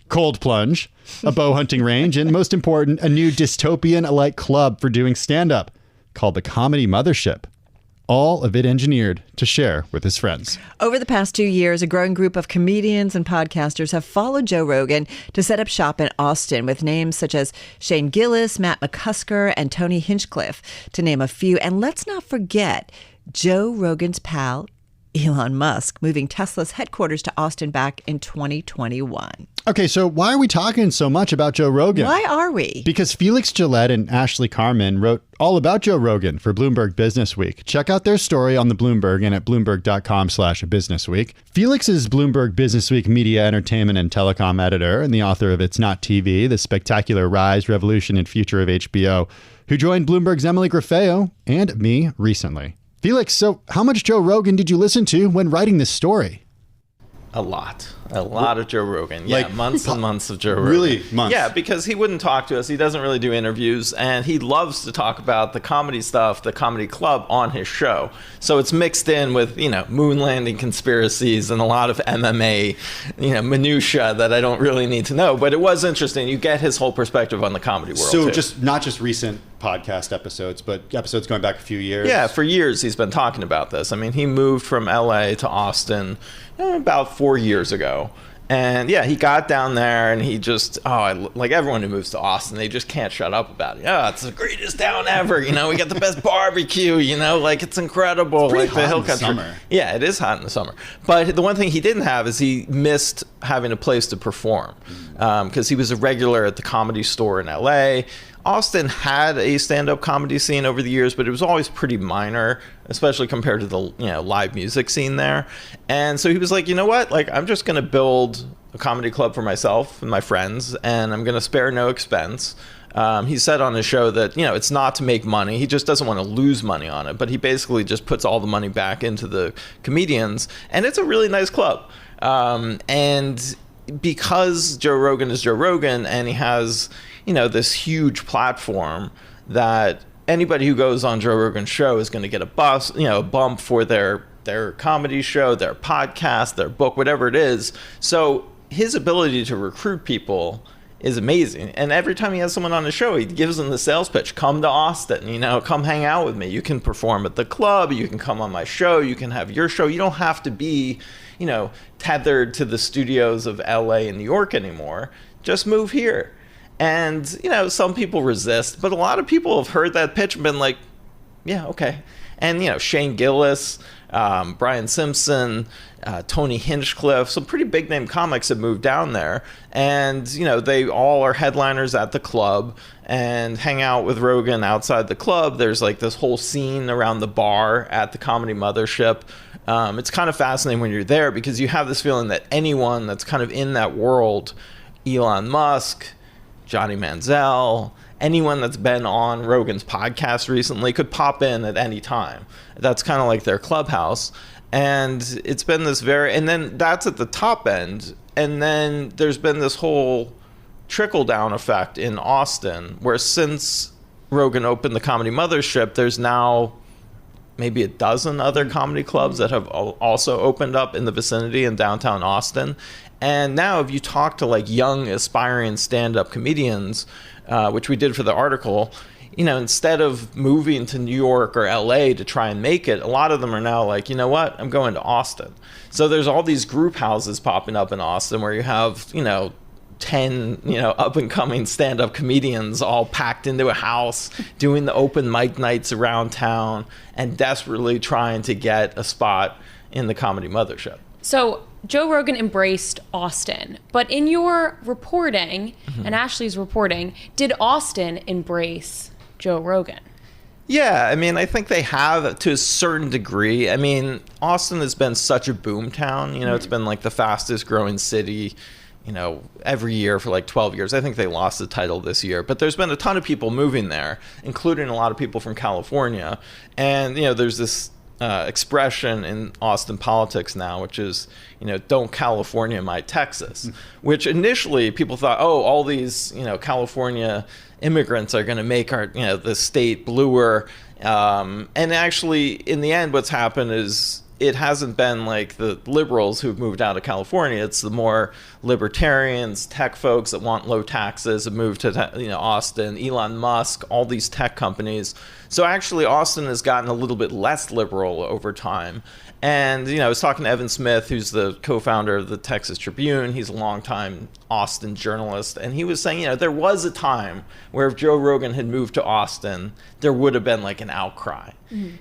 cold plunge, a bow hunting range, and most important, a new dystopian-alike club for doing stand-up called the Comedy Mothership. All of it engineered to share with his friends. Over the past 2 years, a growing group of comedians and podcasters have followed Joe Rogan to set up shop in Austin with names such as Shane Gillis, Matt McCusker, and Tony Hinchcliffe, to name a few. And let's not forget Joe Rogan's pal, Elon Musk, moving Tesla's headquarters to Austin back in 2021. Okay, so why are we talking so much about Joe Rogan? Why are we? Because Felix Gillette and Ashley Carmen wrote all about Joe Rogan for Bloomberg Businessweek. Check out their story on the Bloomberg and at bloomberg.com/businessweek. Felix is Bloomberg Businessweek media, entertainment, and telecom editor and the author of It's Not TV, The Spectacular Rise, Revolution, and Future of HBO, who joined Bloomberg's Emily Graffeo and me recently. Felix, so how much Joe Rogan did you listen to when writing this story? A lot of Joe Rogan. Yeah, Like, months and months of Joe Rogan. Really? Months? Yeah, because he wouldn't talk to us. He doesn't really do interviews, and he loves to talk about the comedy stuff, the comedy club on his show. So it's mixed in with, moon landing conspiracies and a lot of MMA, minutia that I don't really need to know. But it was interesting. You get his whole perspective on the comedy world. So too. just not just recent podcast episodes, but episodes going back a few years? Yeah, for years he's been talking about this. I mean, he moved from LA to Austin about 4 years ago. And yeah, he got down there and he just, like everyone who moves to Austin, they just can't shut up about it. Yeah, it's the greatest town ever. We got the best barbecue, like it's incredible. It's pretty like hot the hill in the country. summer. Yeah, it is hot in the summer. But the one thing he didn't have is he missed having a place to perform because he was a regular at the Comedy Store in LA. Austin had a stand-up comedy scene over the years, but it was always pretty minor, especially compared to the live music scene there. And so he was like, you know what? Like, I'm just going to build a comedy club for myself and my friends, and I'm going to spare no expense. He said on his show that, it's not to make money. He just doesn't want to lose money on it, but he basically just puts all the money back into the comedians, and it's a really nice club. And because Joe Rogan is Joe Rogan, and he has this huge platform that anybody who goes on Joe Rogan's show is going to get a bump for their comedy show, their podcast, their book, whatever it is. So his ability to recruit people is amazing. And every time he has someone on the show, he gives them the sales pitch. Come to Austin, come hang out with me. You can perform at the club. You can come on my show. You can have your show. You don't have to be, tethered to the studios of LA and New York anymore. Just move here. And, some people resist, but a lot of people have heard that pitch and been like, yeah, okay. And, Shane Gillis, Brian Simpson, Tony Hinchcliffe, some pretty big name comics have moved down there. And, they all are headliners at the club and hang out with Rogan outside the club. There's like this whole scene around the bar at the Comedy Mothership. It's kind of fascinating when you're there because you have this feeling that anyone that's kind of in that world, Elon Musk, Johnny Manziel, anyone that's been on Rogan's podcast recently could pop in at any time. That's kind of like their clubhouse. And it's been this and then that's at the top end. And then there's been this whole trickle down effect in Austin where since Rogan opened the Comedy Mothership, there's now maybe a dozen other comedy clubs that have also opened up in the vicinity in downtown Austin. And now if you talk to like young aspiring stand-up comedians, which we did for the article, instead of moving to New York or LA to try and make it, a lot of them are now like, you know what, I'm going to Austin. So there's all these group houses popping up in Austin where you have, 10, up and coming stand-up comedians all packed into a house doing the open mic nights around town and desperately trying to get a spot in the Comedy Mothership. So Joe Rogan embraced Austin, but in your reporting and Ashley's reporting, did Austin embrace Joe Rogan? Yeah, I mean, I think they have to a certain degree. I mean, Austin has been such a boom town. It's been like the fastest growing city, every year for like 12 years. I think they lost the title this year, but there's been a ton of people moving there, including a lot of people from California. And, there's this expression in Austin politics now, which is, don't California my Texas, which initially people thought, all these, California immigrants are going to make our, the state bluer And actually, in the end, what's happened is it hasn't been like the liberals who've moved out of California. It's the more libertarians, tech folks that want low taxes have moved to Austin, Elon Musk, all these tech companies. So actually, Austin has gotten a little bit less liberal over time. And, I was talking to Evan Smith, who's the co-founder of the Texas Tribune. He's a longtime Austin journalist. And he was saying, there was a time where if Joe Rogan had moved to Austin, there would have been like an outcry.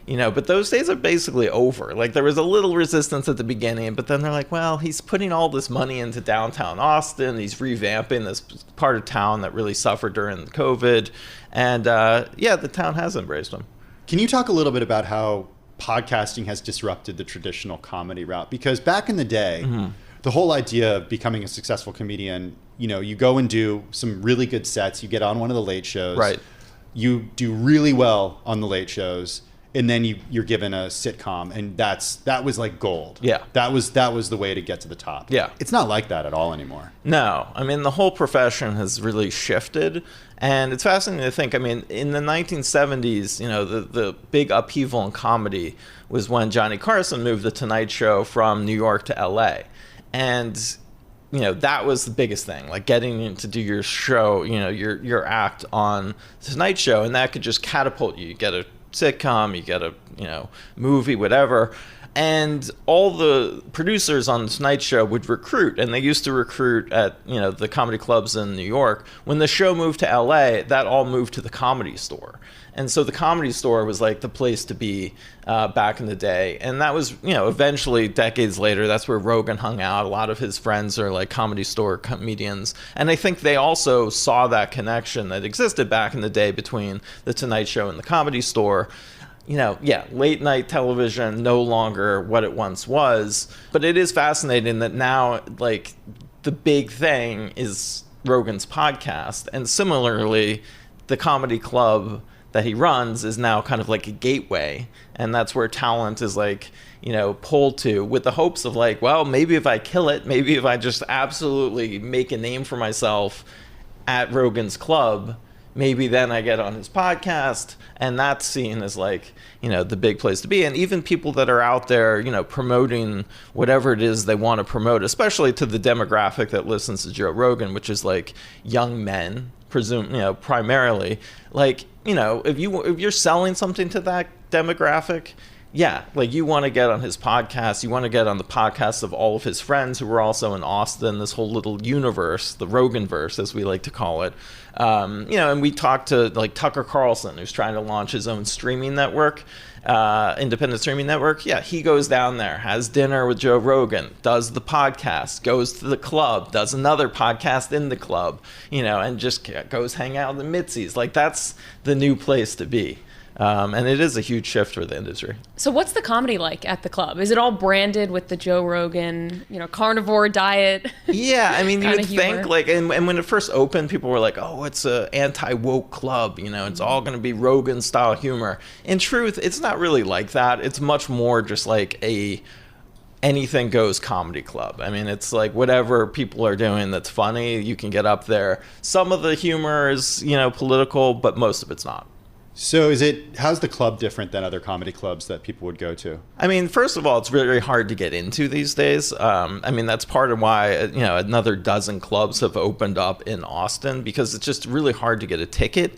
But those days are basically over. Like there was a little resistance at the beginning, but then they're like, well, he's putting all this money into downtown Austin. He's revamping this part of town that really suffered during COVID. And the town has embraced him. Can you talk a little bit about how podcasting has disrupted the traditional comedy route? Because back in the day, the whole idea of becoming a successful comedian, you go and do some really good sets, you get on one of the late shows, right? You do really well on the late shows, and then you're given a sitcom, and that was like gold. Yeah, that was the way to get to the top. Yeah, it's not like that at all anymore. No, I mean the whole profession has really shifted. And it's fascinating to think, in the 1970s, the big upheaval in comedy was when Johnny Carson moved The Tonight Show from New York to LA. And, that was the biggest thing, like getting to do your show, your act on The Tonight Show. And that could just catapult you. You get a sitcom, you get a, movie, whatever. And all the producers on The Tonight Show would recruit, and they used to recruit at the comedy clubs in New York. When the show moved to LA, that all moved to the Comedy Store. And so the Comedy Store was like the place to be back in the day. And that was, eventually decades later, that's where Rogan hung out. A lot of his friends are like Comedy Store comedians. And I think they also saw that connection that existed back in the day between The Tonight Show and the Comedy Store. Late night television, no longer what it once was. But it is fascinating that now, like, the big thing is Rogan's podcast. And similarly, the comedy club that he runs is now kind of like a gateway. And that's where talent is like, pulled to with the hopes of like, well, maybe if I kill it, maybe if I just absolutely make a name for myself at Rogan's club, maybe then I get on his podcast, and that's seen as like, the big place to be. And even people that are out there, promoting whatever it is they want to promote, especially to the demographic that listens to Joe Rogan, which is like young men, primarily. Like, if you're selling something to that demographic, yeah, like you want to get on his podcast, you want to get on the podcast of all of his friends who are also in Austin, this whole little universe, the Roganverse, as we like to call it. And we talked to like Tucker Carlson, who's trying to launch his own streaming network, independent streaming network. Yeah, he goes down there, has dinner with Joe Rogan, does the podcast, goes to the club, does another podcast in the club, and just goes hang out in the Mitzi's. Like that's the new place to be. And it is a huge shift for the industry. So what's the comedy like at the club? Is it all branded with the Joe Rogan, carnivore diet? Yeah, I mean, you would think like, and when it first opened, people were like, oh, it's a anti-woke club, it's all going to be Rogan style humor. In truth, it's not really like that. It's much more just like a anything goes comedy club. I mean, it's like whatever people are doing that's funny, you can get up there. Some of the humor is, political, but most of it's not. So how's the club different than other comedy clubs that people would go to? I mean, first of all, it's really hard to get into these days. That's part of why, another dozen clubs have opened up in Austin, because it's just really hard to get a ticket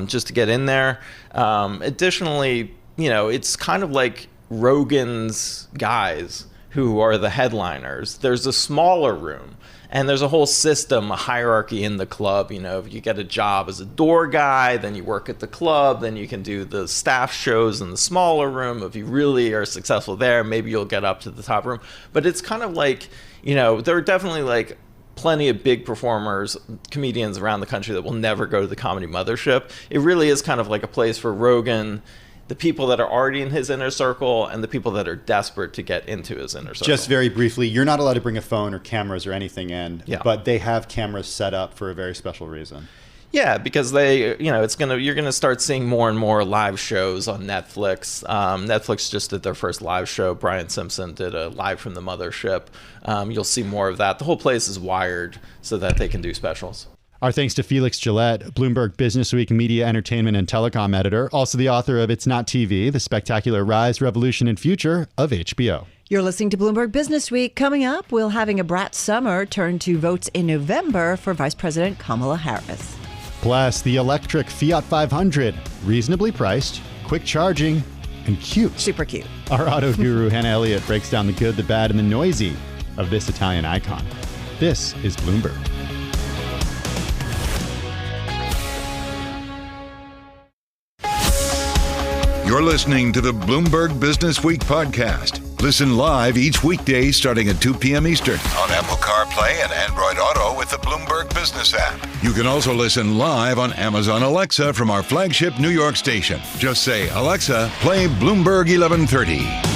just to get in there. Additionally, it's kind of like Rogan's guys who are the headliners. There's a smaller room. And there's a whole system, a hierarchy in the club. If you get a job as a door guy, then you work at the club, then you can do the staff shows in the smaller room. If you really are successful there, maybe you'll get up to the top room. But it's kind of like, there are definitely like plenty of big performers, comedians around the country that will never go to the Comedy Mothership. It really is kind of like a place for Rogan, the people that are already in his inner circle and the people that are desperate to get into his inner circle. Just very briefly, you're not allowed to bring a phone or cameras or anything in, but they have cameras set up for a very special reason. Yeah, because you're going to start seeing more and more live shows on Netflix. Netflix just did their first live show. Brian Simpson did a live from the mothership. You'll see more of that. The whole place is wired so that they can do specials. Our thanks to Felix Gillette, Bloomberg Businessweek media, entertainment, and telecom editor, also the author of It's Not TV, The Spectacular Rise, Revolution, and Future of HBO. You're listening to Bloomberg Businessweek. Coming up, we'll having a brat summer turn to votes in November for Vice President Kamala Harris. Plus, the electric Fiat 500, reasonably priced, quick charging, and cute. Super cute. Our auto guru, Hannah Elliott, breaks down the good, the bad, and the noisy of this Italian icon. This is Bloomberg. You're listening to the Bloomberg Business Week podcast. Listen live each weekday starting at 2 p.m. Eastern on Apple CarPlay and Android Auto with the Bloomberg Business App. You can also listen live on Amazon Alexa from our flagship New York station. Just say, Alexa, play Bloomberg 1130.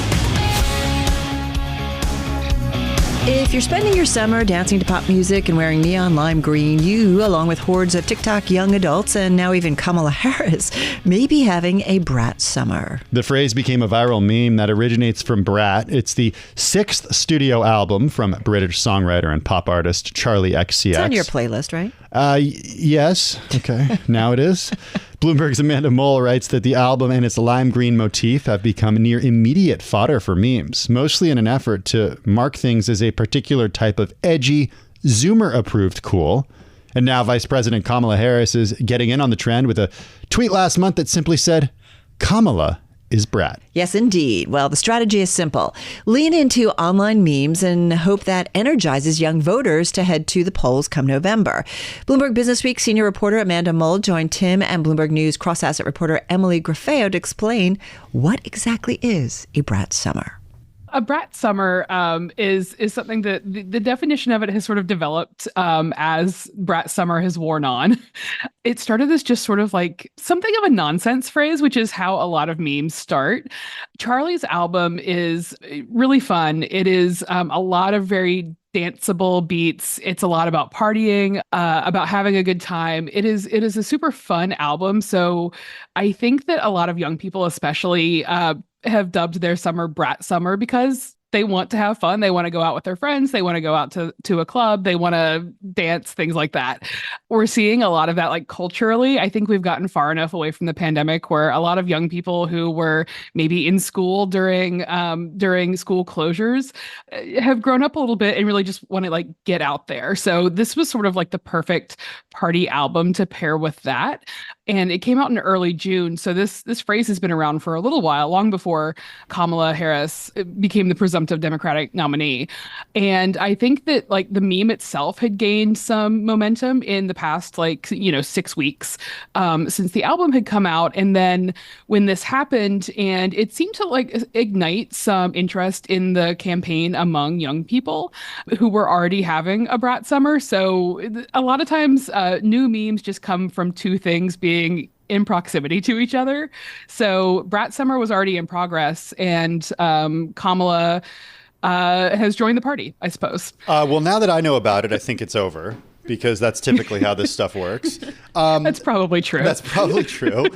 If you're spending your summer dancing to pop music and wearing neon lime green, you, along with hordes of TikTok young adults and now even Kamala Harris, may be having a brat summer. The phrase became a viral meme that originates from Brat. It's the 6th studio album from British songwriter and pop artist Charlie XCX. It's on your playlist, right? Yes. Okay. Now it is. Bloomberg's Amanda Mole writes that the album and its lime green motif have become near immediate fodder for memes, mostly in an effort to mark things as a particular type of edgy, Zoomer-approved cool. And now Vice President Kamala Harris is getting in on the trend with a tweet last month that simply said, Kamala is brat. Yes, indeed. Well, the strategy is simple. Lean into online memes and hope that energizes young voters to head to the polls come November. Bloomberg Businessweek senior reporter Amanda Mole joined Tim and Bloomberg News cross-asset reporter Emily Graffeo to explain what exactly is a brat summer. A brat summer is something that the definition of it has sort of developed as brat summer has worn on. It started as just sort of like something of a nonsense phrase, which is how a lot of memes start. Charlie's album is really fun. It is a lot of very danceable beats. It's a lot about partying, about having a good time. It is a super fun album. So I think that a lot of young people especially have dubbed their summer brat summer because they want to have fun. They want to go out with their friends. They want to go out to a club. They want to dance, things like that. We're seeing a lot of that, like culturally. I think we've gotten far enough away from the pandemic where a lot of young people who were maybe in school during school closures have grown up a little bit and really just want to like get out there. So this was sort of like the perfect party album to pair with that. And it came out in early June. So this phrase has been around for a little while, long before Kamala Harris became the presumptive Democratic nominee. And I think that like the meme itself had gained some momentum in the past, 6 weeks since the album had come out. And then when this happened, and it seemed to like ignite some interest in the campaign among young people who were already having a brat summer. So a lot of times new memes just come from two things being in proximity to each other. So brat summer was already in progress, and Kamala has joined the party, I suppose. Well, now that I know about it, I think it's over, because that's typically how this stuff works. That's probably true. That's probably true.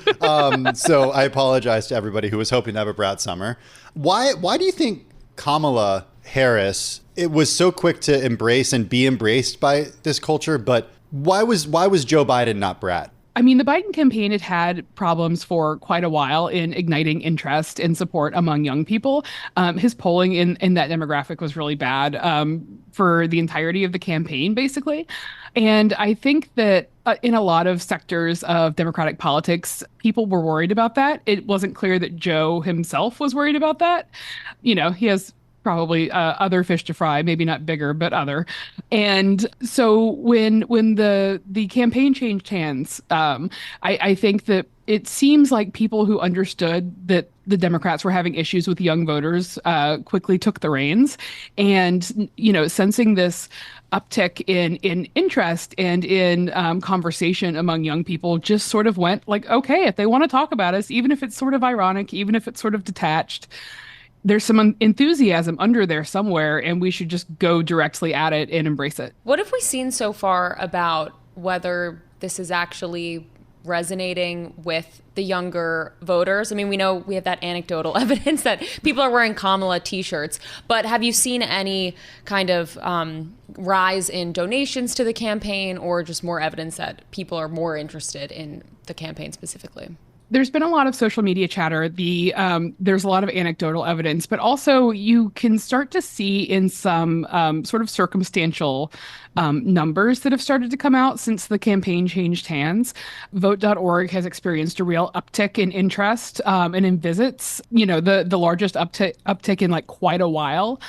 So I apologize to everybody who was hoping to have a brat summer. Why do you think Kamala Harris, it was so quick to embrace and be embraced by this culture, but why was Joe Biden not brat? I mean, the Biden campaign had had problems for quite a while in igniting interest and support among young people. His polling in that demographic was really bad for the entirety of the campaign, basically. And I think that in a lot of sectors of Democratic politics, people were worried about that. It wasn't clear that Joe himself was worried about that. You know, he has probably other fish to fry, maybe not bigger, but other. And so when the campaign changed hands, I think that it seems like people who understood that the Democrats were having issues with young voters quickly took the reins. And, you know, sensing this uptick in interest and in conversation among young people, just sort of went like, okay, if they want to talk about us, even if it's sort of ironic, even if it's sort of detached, there's some enthusiasm under there somewhere, and we should just go directly at it and embrace it. What have we seen so far about whether this is actually resonating with the younger voters? I mean, we know we have that anecdotal evidence that people are wearing Kamala t-shirts, but have you seen any kind of rise in donations to the campaign, or just more evidence that people are more interested in the campaign specifically? There's been a lot of social media chatter. There's a lot of anecdotal evidence, but also you can start to see in some sort of circumstantial numbers that have started to come out since the campaign changed hands. Vote.org has experienced a real uptick in interest and in visits, the largest uptick in like quite a while.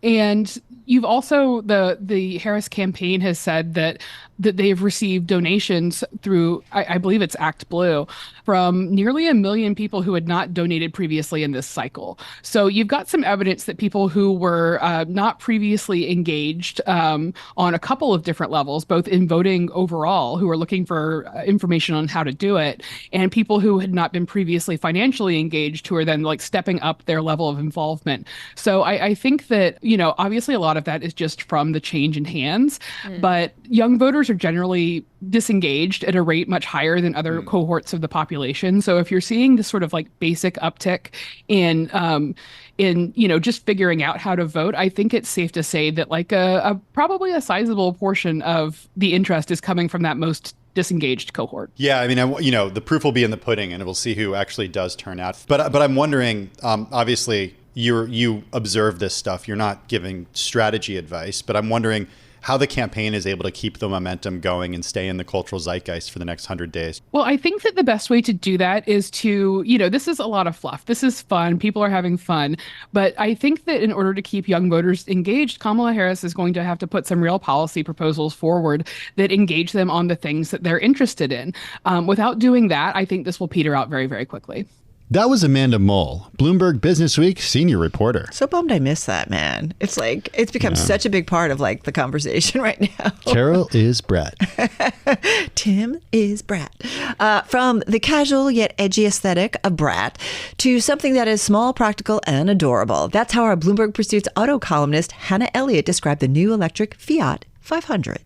And you've also, the Harris campaign has said that they've received donations through, I believe it's Act Blue, from nearly 1 million people who had not donated previously in this cycle. So you've got some evidence that people who were not previously engaged on a couple of different levels, both in voting overall, who are looking for information on how to do it, and people who had not been previously financially engaged, who are then like stepping up their level of involvement. So I think that, obviously a lot of that is just from the change in hands, but young voters are generally disengaged at a rate much higher than other cohorts of the population. So if you're seeing this sort of like basic uptick in just figuring out how to vote, I think it's safe to say that like probably a sizable portion of the interest is coming from that most disengaged cohort. Yeah, I mean, the proof will be in the pudding, and we'll see who actually does turn out. But I'm wondering, obviously, you observe this stuff. You're not giving strategy advice, but I'm wondering how the campaign is able to keep the momentum going and stay in the cultural zeitgeist for the next 100 days. Well, I think that the best way to do that is to, this is a lot of fluff. This is fun. People are having fun. But I think that in order to keep young voters engaged, Kamala Harris is going to have to put some real policy proposals forward that engage them on the things that they're interested in. Without doing that, I think this will peter out very, very quickly. That was Amanda Mole, Bloomberg Businessweek senior reporter. So bummed I missed that, man. It's like, it's become such a big part of like the conversation right now. Carol is brat. Tim is brat. From the casual yet edgy aesthetic of brat to something that is small, practical, and adorable. That's how our Bloomberg Pursuits auto columnist Hannah Elliott described the new electric Fiat 500.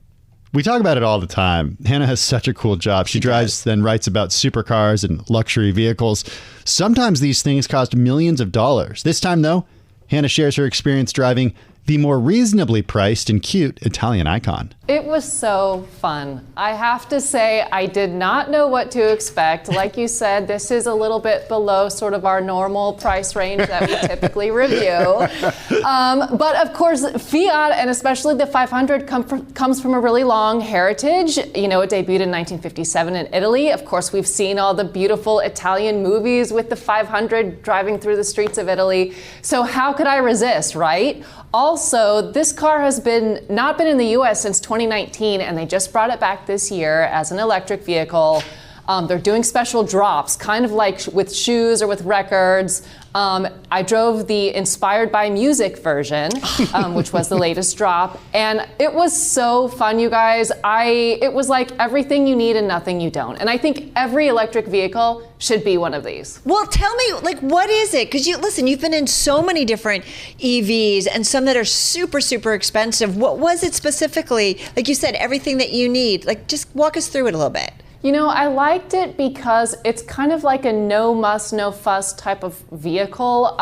We talk about it all the time. Hannah has such a cool job. She drives, then writes about supercars and luxury vehicles. Sometimes these things cost millions of dollars. This time, though, Hannah shares her experience driving the more reasonably priced and cute Italian icon. It was so fun. I have to say, I did not know what to expect. Like you said, this is a little bit below sort of our normal price range that we typically review. But of course, Fiat, and especially the 500, comes from a really long heritage. It debuted in 1957 in Italy. Of course, we've seen all the beautiful Italian movies with the 500 driving through the streets of Italy. So how could I resist, right? Also, this car has not been in the U.S. since 2019, and they just brought it back this year as an electric vehicle. They're doing special drops, kind of like with shoes or with records. I drove the Inspired by Music version, which was the latest drop, and it was so fun, you guys. It was like everything you need and nothing you don't. And I think every electric vehicle should be one of these. Well, tell me, what is it? Because you've been in so many different EVs and some that are super, super expensive. What was it specifically? Like you said, everything that you need. Just walk us through it a little bit. I liked it because it's kind of like a no muss, no fuss type of vehicle.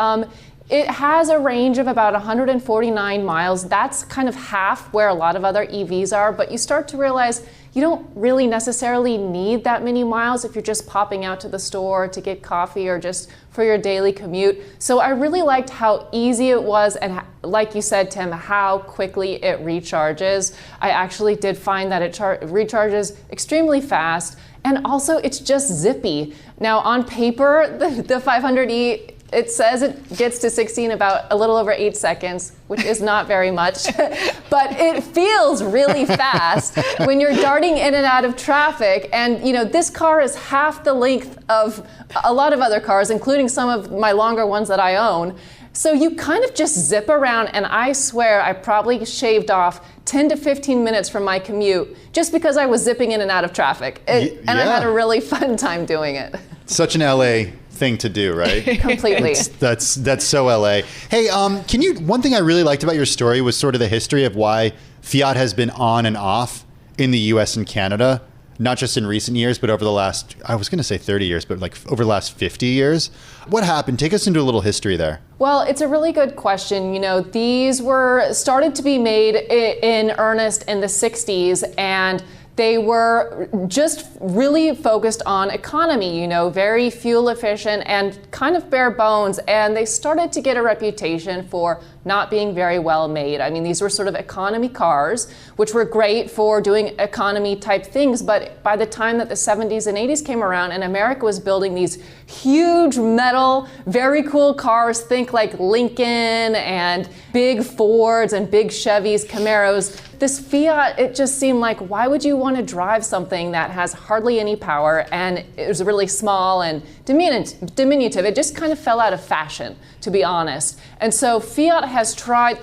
It has a range of about 149 miles. That's kind of half where a lot of other EVs are, but you start to realize you don't really necessarily need that many miles if you're just popping out to the store to get coffee or just for your daily commute. So I really liked how easy it was, and like you said, Tim, how quickly it recharges. I actually did find that it recharges extremely fast, and also it's just zippy. Now on paper, the 500e, it says it gets to 60 in about a little over 8 seconds, which is not very much, but it feels really fast when you're darting in and out of traffic. And this car is half the length of a lot of other cars, including some of my longer ones that I own. So you kind of just zip around, and I swear I probably shaved off 10 to 15 minutes from my commute just because I was zipping in and out and I had a really fun time doing it. Such an LA thing to do, right? Completely. That's so LA. Hey, one thing I really liked about your story was sort of the history of why Fiat has been on and off in the US and Canada. not just in recent years, but over the last, I was going to say 30 years, but like over the last 50 years. What happened? Take us into a little history there. Well, it's a really good question. These were started to be made in earnest in the 60s, and they were just really focused on economy, very fuel efficient and kind of bare bones. And they started to get a reputation for not being very well made. I mean, these were sort of economy cars, which were great for doing economy type things. But by the time that the 70s and 80s came around and America was building these huge metal, very cool cars, think like Lincoln and big Fords and big Chevys, Camaros, this Fiat, it just seemed like, why would you want to drive something that has hardly any power and it was really small and diminutive? It just kind of fell out of fashion, to be honest. And so Fiat has tried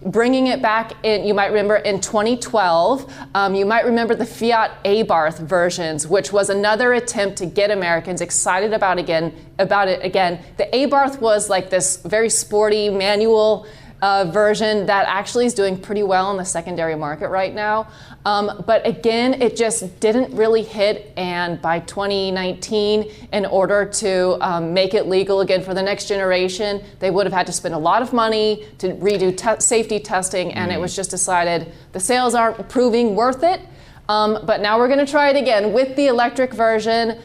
bringing it back in, you might remember, in 2012. You might remember the Fiat Abarth versions, which was another attempt to get Americans excited about it again. The Abarth was like this very sporty manual version that actually is doing pretty well in the secondary market right now. But again, it just didn't really hit. And by 2019, in order to make it legal again for the next generation, they would have had to spend a lot of money to redo safety testing. And it was just decided the sales aren't proving worth it. But now we're going to try it again with the electric version.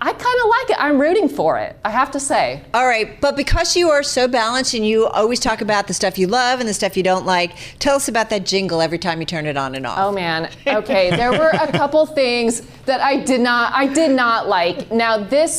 I kind of like it. I'm rooting for it, I have to say. All right, but because you are so balanced and you always talk about the stuff you love and the stuff you don't like, tell us about that jingle every time you turn it on and off. Oh man, okay. There were a couple things that I did not like. Now it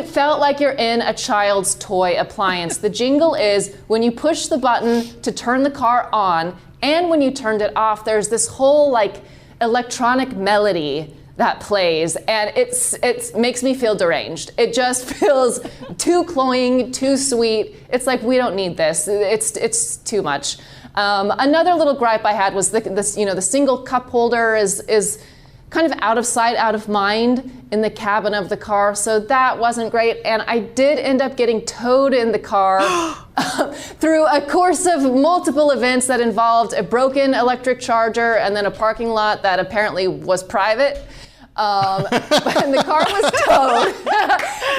felt like you're in a child's toy appliance. The jingle is when you push the button to turn the car on, and when you turned it off, there's this whole like electronic melody that plays, and it makes me feel deranged. It just feels too cloying, too sweet. It's like, we don't need this. It's too much. Another little gripe I had was the single cup holder is kind of out of sight, out of mind in the cabin of the car, so that wasn't great. And I did end up getting towed in the car through a course of multiple events that involved a broken electric charger and then a parking lot that apparently was private. And the car was towed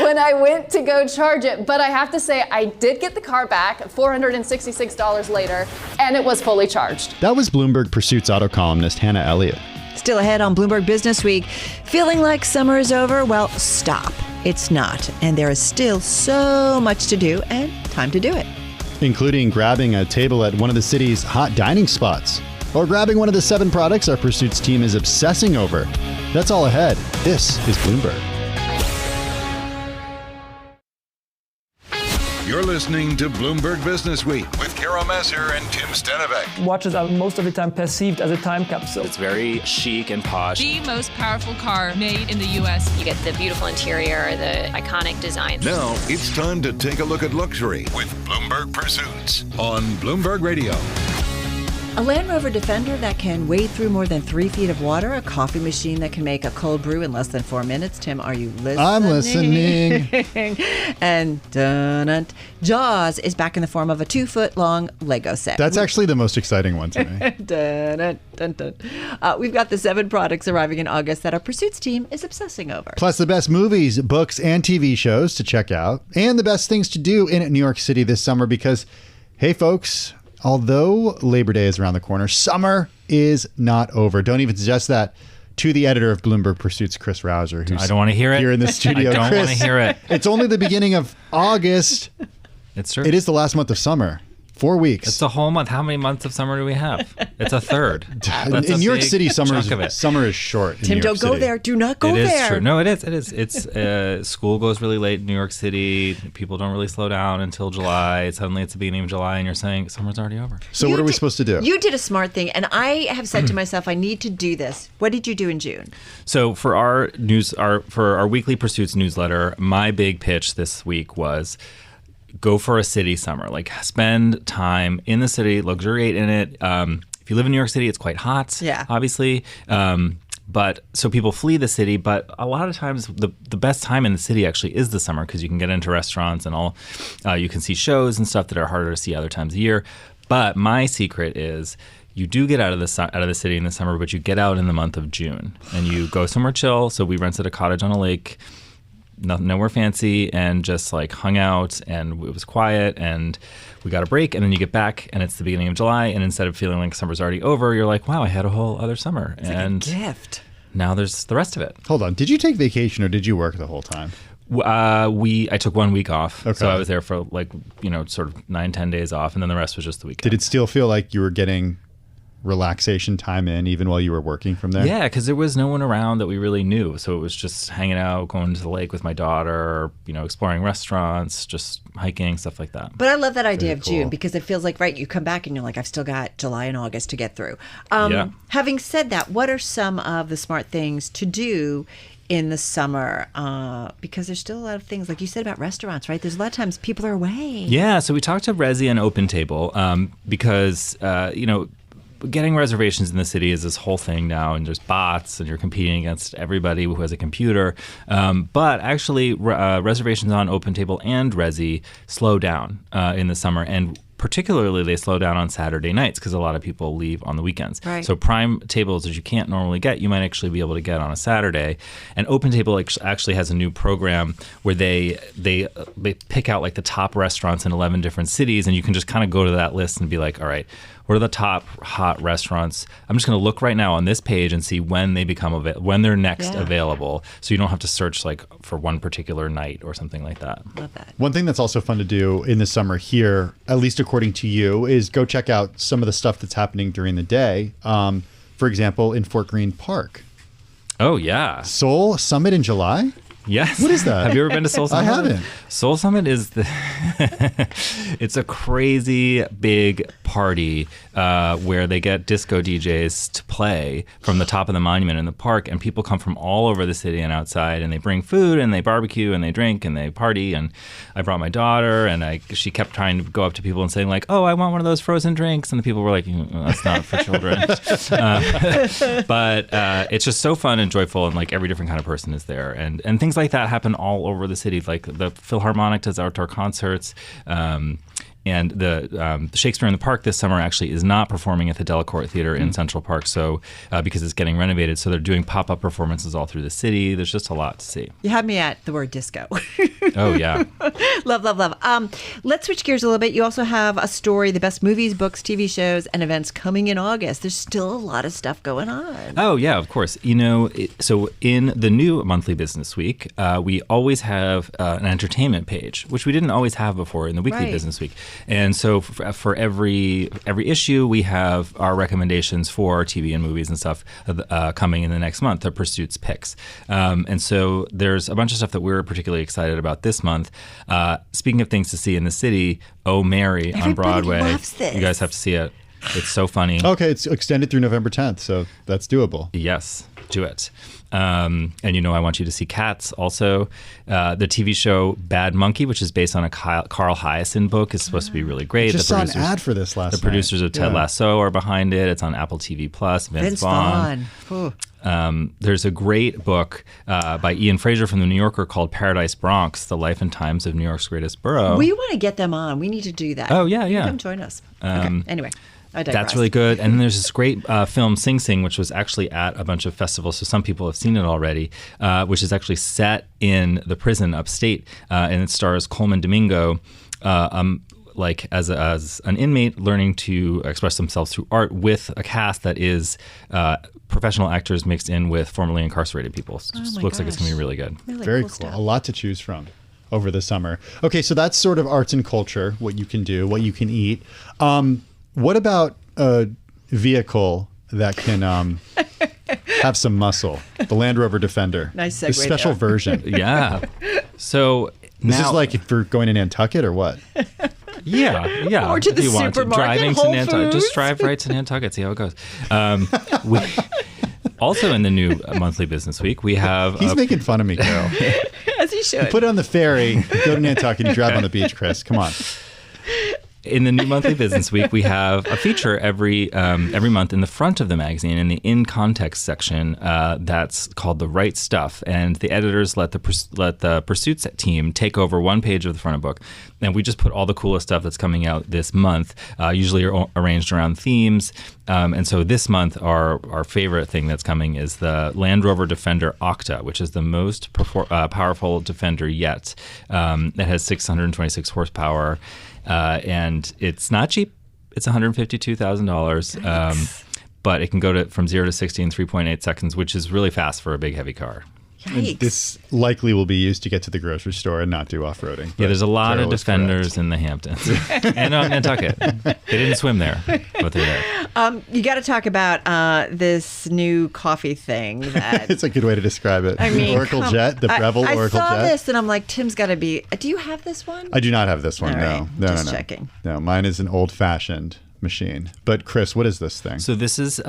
when I went to go charge it. But I have to say, I did get the car back $466 later, and it was fully charged. That was Bloomberg Pursuit's auto columnist Hannah Elliott. Still ahead on Bloomberg Businessweek. Feeling like summer is over? Well, stop. It's not. And there is still so much to do and time to do it. Including grabbing a table at one of the city's hot dining spots, or grabbing one of the 7 products our Pursuits team is obsessing over. That's all ahead. This is Bloomberg. You're listening to Bloomberg Businessweek with Massar and Tim Stenovec. Watches are most of the time perceived as a time capsule. It's very chic and posh. The most powerful car made in the U.S. You get the beautiful interior, the iconic design. Now it's time to take a look at luxury with Bloomberg Pursuits on Bloomberg Radio. A Land Rover Defender that can wade through more than 3 feet of water, a coffee machine that can make a cold brew in less than 4 minutes. Tim, are you listening? I'm listening. And Jaws is back in the form of a 2-foot-long Lego set. That's actually the most exciting one to me. We've got the 7 products arriving in August that our Pursuits team is obsessing over. Plus the best movies, books, and TV shows to check out, and the best things to do in New York City this summer because, hey folks, although Labor Day is around the corner, summer is not over. Don't even suggest that to the editor of Bloomberg Pursuits, Chris Rouser, who's I don't want to hear it. Here in the studio. I don't want to hear it. It's only the beginning of August. It's true. It is the last month of summer. 4 weeks. It's a whole month. How many months of summer do we have? It's a third. In New York City, summer is short. Tim, don't go there. Do not go there. It is true. No, it is. It's school goes really late in New York City. People don't really slow down until July. Suddenly it's the beginning of July and you're saying summer's already over. So what are we supposed to do? You did a smart thing, and I have said to myself, I need to do this. What did you do in June? So for our weekly Pursuits newsletter, my big pitch this week was go for a city summer. Like, spend time in the city, luxuriate in it. If you live in New York City, it's quite hot, obviously. But so people flee the city. But a lot of times, the best time in the city actually is the summer because you can get into restaurants and all. You can see shows and stuff that are harder to see other times of year. But my secret is you do get out of the city in the summer, but you get out in the month of June and you go somewhere chill. So we rented a cottage on a lake, nowhere fancy, and just like hung out, and it was quiet, and we got a break. And then you get back and it's the beginning of July, and instead of feeling like summer's already over, you're like, wow, I had a whole other summer. It's and like a gift. Now there's the rest of it. Hold on. Did you take vacation or did you work the whole time? I took 1 week off. Okay. So I was there for sort of 9-10 days off, and then the rest was just the weekend. Did it still feel like you were getting relaxation time in even while you were working from there? Yeah, because there was no one around that we really knew. So it was just hanging out, going to the lake with my daughter, exploring restaurants, just hiking, stuff like that. But I love that idea Very of cool. June, because it feels like, right, you come back and you're like, I've still got July and August to get through. Yeah. Having said that, what are some of the smart things to do in the summer? Because there's still a lot of things, like you said about restaurants, right? There's a lot of times people are away. Yeah, so we talked to Resi and OpenTable because, getting reservations in the city is this whole thing now, and there's bots, and you're competing against everybody who has a computer. But actually, reservations on OpenTable and Resi slow down in the summer, and particularly they slow down on Saturday nights because a lot of people leave on the weekends. Right. So prime tables that you can't normally get, you might actually be able to get on a Saturday. And OpenTable actually has a new program where they pick out like the top restaurants in 11 different cities, and you can just kind of go to that list and be like, all right, what are the top hot restaurants? I'm just going to look right now on this page and see when they become when they're next available, so you don't have to search like for one particular night or something like that. Love that. One thing that's also fun to do in the summer here, at least according to you, is go check out some of the stuff that's happening during the day. For example, in Fort Greene Park. Oh, yeah. Soul Summit in July? Yes. What is that? Have you ever been to Soul Summit? I haven't. Soul Summit is it's a crazy big party where they get disco DJs to play from the top of the monument in the park, and people come from all over the city and outside, and they bring food and they barbecue and they drink and they party. And I brought my daughter, and she kept trying to go up to people and saying like, "Oh, I want one of those frozen drinks," and the people were like, "That's not for children." But it's just so fun and joyful, and like every different kind of person is there, and things like that happen all over the city. Like the Philharmonic does outdoor concerts. And the Shakespeare in the Park this summer actually is not performing at the Delacorte Theater in Central Park, so because it's getting renovated. So they're doing pop-up performances all through the city. There's just a lot to see. You had me at the word disco. Oh, yeah. Love, love, love. Let's switch gears a little bit. You also have a story, the best movies, books, TV shows, and events coming in August. There's still a lot of stuff going on. Oh, yeah, of course. So in the new monthly Business Week, we always have an entertainment page, which we didn't always have before in the weekly Business Week. And so for every issue, we have our recommendations for TV and movies and stuff coming in the next month, the Pursuits picks. And so there's a bunch of stuff that we're particularly excited about this month. Speaking of things to see in the city, Oh, Mary on Broadway. Loves this. You guys have to see it. It's so funny. Okay, it's extended through November 10th, so that's doable. Yes, do it. And I want you to see Cats also. The TV show Bad Monkey, which is based on a Carl Hiaasen book, is supposed to be really great. I just saw an ad for this last night. The producers of Ted Lasso are behind it. It's on Apple TV+. Vince Vaughn. There's a great book by Ian Fraser from The New Yorker called Paradise Bronx, The Life and Times of New York's Greatest Borough. We want to get them on. We need to do that. Oh, yeah, yeah. Come join us. Okay. Anyway. I digress. That's really good. And then there's this great film, Sing Sing, which was actually at a bunch of festivals, so some people have seen it already, which is actually set in the prison upstate, and it stars Coleman Domingo, like as an inmate learning to express themselves through art with a cast that is professional actors mixed in with formerly incarcerated people. So it just looks like it's going to be really good. Really Very cool cool. stuff. A lot to choose from over the summer. Okay, so that's sort of arts and culture, what you can do, what you can eat. What about a vehicle that can have some muscle? The Land Rover Defender. Nice segue The special there. version. Yeah. So this is like if you're going to Nantucket or what? Yeah. Or to if the you want supermarket, driving Whole to Nantucket. Foods. Just drive right to Nantucket, see how it goes. Also in the new monthly Business Week, we have... He's making fun of me, Carol. As he should. Put it on the ferry, go to Nantucket, and drive on the beach, Chris. Come on. In the new monthly business week, we have a feature every month in the front of the magazine in the in context section that's called The Right Stuff, and the editors let the Pursuits team take over one page of the front of the book, and we just put all the coolest stuff that's coming out this month, usually arranged around themes. And so this month, our favorite thing that's coming is the Land Rover Defender Octa, which is the most powerful Defender yet. It has 626 horsepower. And it's not cheap. It's $152,000. But it can go from 0 to 60 in 3.8 seconds, which is really fast for a big, heavy car. And this likely will be used to get to the grocery store and not do off-roading. Yeah, there's a lot of Defenders in the Hamptons and on Nantucket. They didn't swim there, but they're there. You got to talk about this new coffee thing. It's a good way to describe it. I mean, Oracle Jet, the Breville Oracle Jet. I saw this and I'm like, Tim's got to be. Do you have this one? I do not have this one. All right. No. Just checking. No, mine is an old-fashioned machine. But Chris, what is this thing? So this is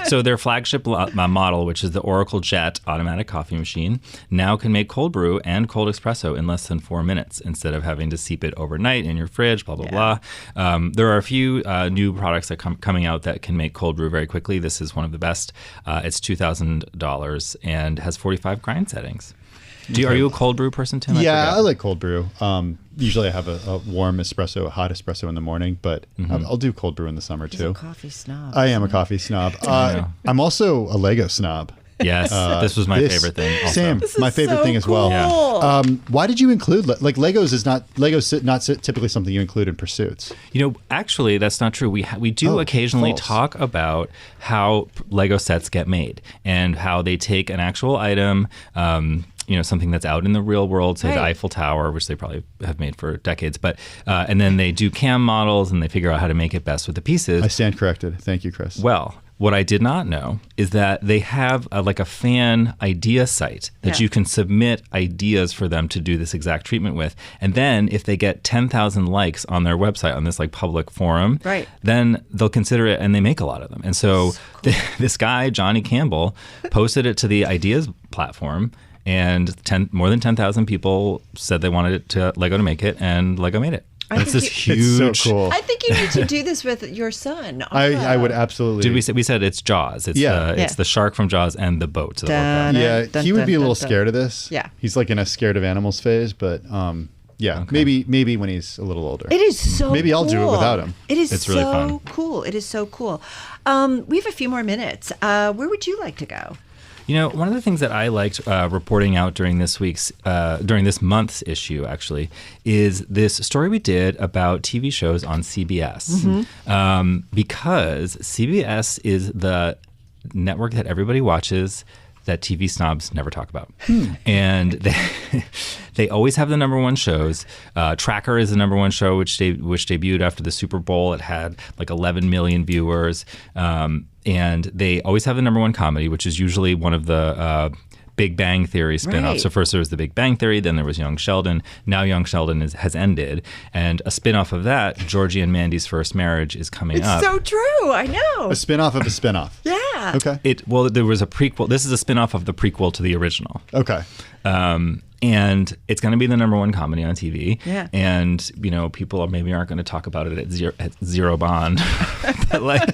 so their flagship model, which is the Oracle Jet automatic coffee machine, now can make cold brew and cold espresso in less than 4 minutes instead of having to steep it overnight in your fridge, blah, blah, blah. There are a few new products that coming out that can make cold brew very quickly. This is one of the best. It's $2,000 and has 45 grind settings. Are you a cold brew person, Tim? Yeah, I like cold brew. Usually I have a warm espresso, a hot espresso in the morning, but I'll do cold brew in the summer too. He's a coffee snob. I am a coffee snob. I'm also a Lego snob. Yes, this was my favorite thing. Also. Same, my favorite thing as well. Yeah. Why did you include Legos? Is not typically something you include in Pursuits. Actually, that's not true. We do occasionally talk about how Lego sets get made and how they take an actual item. Something that's out in the real world, say the Eiffel Tower, which they probably have made for decades, but and then they do CAM models and they figure out how to make it best with the pieces. I stand corrected. Thank you, Chris. Well, what I did not know is that they have a fan idea site that you can submit ideas for them to do this exact treatment with. And then if they get 10,000 likes on their website, on this public forum, then they'll consider it and they make a lot of them. And so this guy, Johnny Campbell, posted it to the ideas platform. And more than 10,000 people said they wanted Lego to make it, and Lego made it. That's this huge. It's so cool. I think you need to do this with your son. I would absolutely. We said it's Jaws. It's it's the shark from Jaws and the boat. He would be a little scared of this. Yeah, he's in a scared of animals phase, but maybe when he's a little older. It is so. Maybe I'll do it without him. It's really fun. Cool. It is so cool. We have a few more minutes. Where would you like to go? One of the things that I liked reporting out during this month's issue, actually, is this story we did about TV shows on CBS. Because CBS is the network that everybody watches that TV snobs never talk about. And they always have the number one shows. Tracker is the number one show, which debuted after the Super Bowl. It had 11 million viewers. And they always have the number one comedy, which is usually one of the Big Bang Theory spinoffs. Right. So first there was the Big Bang Theory, then there was Young Sheldon. Now Young Sheldon has ended. And a spinoff of that, Georgie and Mandy's First Marriage, is coming up. It's so true. I know. A spinoff of a spinoff. Yeah. Okay. There was a prequel. This is a spinoff of the prequel to the original. Okay. And it's going to be the number one comedy on TV. Yeah. And, people aren't going to talk about it at zero bond. But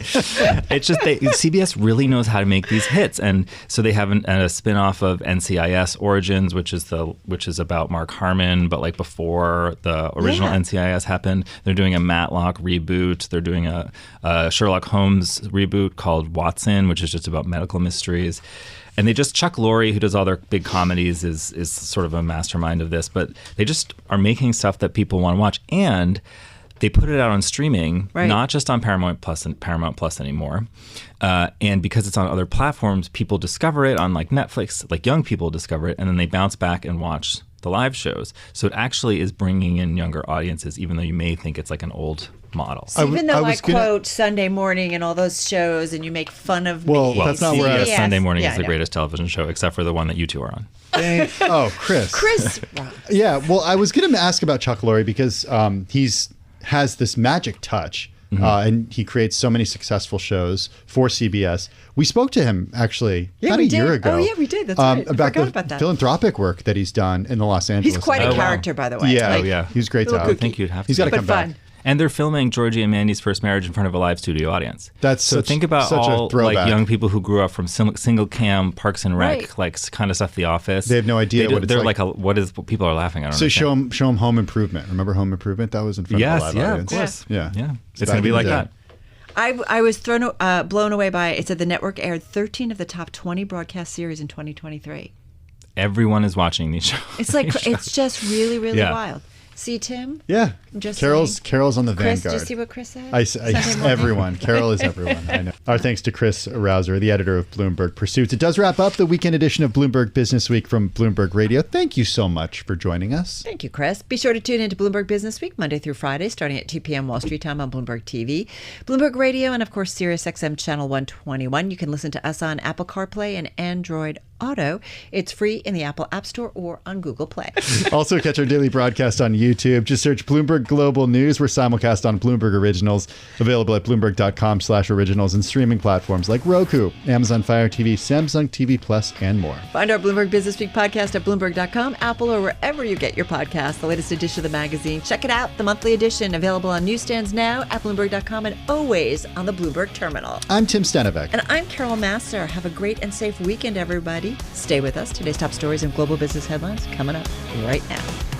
it's just CBS really knows how to make these hits. And so they have a spinoff of NCIS Origins, which is about Mark Harmon, but before the original NCIS happened. They're doing a Matlock reboot. They're doing a Sherlock Holmes reboot called Watson, which is just about medical mysteries. And Chuck Lorre, who does all their big comedies, is sort of a mastermind of this. But they just are making stuff that people want to watch. And they put it out on streaming, not just on Paramount Plus anymore. And because it's on other platforms, people discover it on Netflix, young people discover it, and then they bounce back and watch the live shows. So it actually is bringing in younger audiences, even though you may think it's an old model. So even though I quote Sunday Morning and all those shows, and you make fun of me. Well, that's not where Sunday Morning is the greatest television show, except for the one that you two are on. Chris. Chris. Yeah, well, I was going to ask about Chuck Lorre because has this magic touch and he creates so many successful shows for CBS. We spoke to him actually about a year ago. Oh, yeah, we did. That's right. I About forgot about that. philanthropic work that he's done in the Los Angeles. He's quite a character, by the way. Yeah, he's great to have. I think you'd have to. He's got to be. come back. And they're filming Georgie and Mandy's first marriage in front of a live studio audience. Think about such a all throwback. young people who grew up from single cam Parks and Rec, Right. kind of stuff. The Office. They have no idea what it's they're like. what people are laughing. I don't know. So show him Home Improvement. Remember Home Improvement? That was in front of a live audience. Of course. Yeah. It's going to be like that. I was blown away by it. It said the network aired 13 of the top 20 broadcast series in 2023. Everyone is watching these shows. It's like it's just really, really Yeah. wild. See, Tim? Yeah. I'm just Carol's on the Chris, vanguard. did you see what Chris said? Everyone. Carol is everyone. I know. Our thanks to Chris Rouser, the editor of Bloomberg Pursuits. It does wrap up the weekend edition of Bloomberg Business Week from Bloomberg Radio. Thank you so much for joining us. Thank you, Chris. Be sure to tune into Bloomberg Business Week Monday through Friday, starting at 2 p.m. Wall Street time on Bloomberg TV, Bloomberg Radio, and of course, Sirius XM Channel 121. You can listen to us on Apple CarPlay and Android Auto. It's free in the Apple App Store or on Google Play. Also, catch our daily broadcast on YouTube. Just search Bloomberg Global News. We're simulcast on Bloomberg Originals, available at Bloomberg.com/originals and streaming platforms like Roku, Amazon Fire TV, Samsung TV Plus, and more. Find our Bloomberg Business Week podcast at Bloomberg.com, Apple, or wherever you get your podcasts. The latest edition of the magazine. Check it out, the monthly edition, available on newsstands now at Bloomberg.com and always on the Bloomberg terminal. I'm Tim Stenovec. And I'm Carol Massar. Have a great and safe weekend, everybody. Stay with us. Today's top stories and global business headlines coming up right now.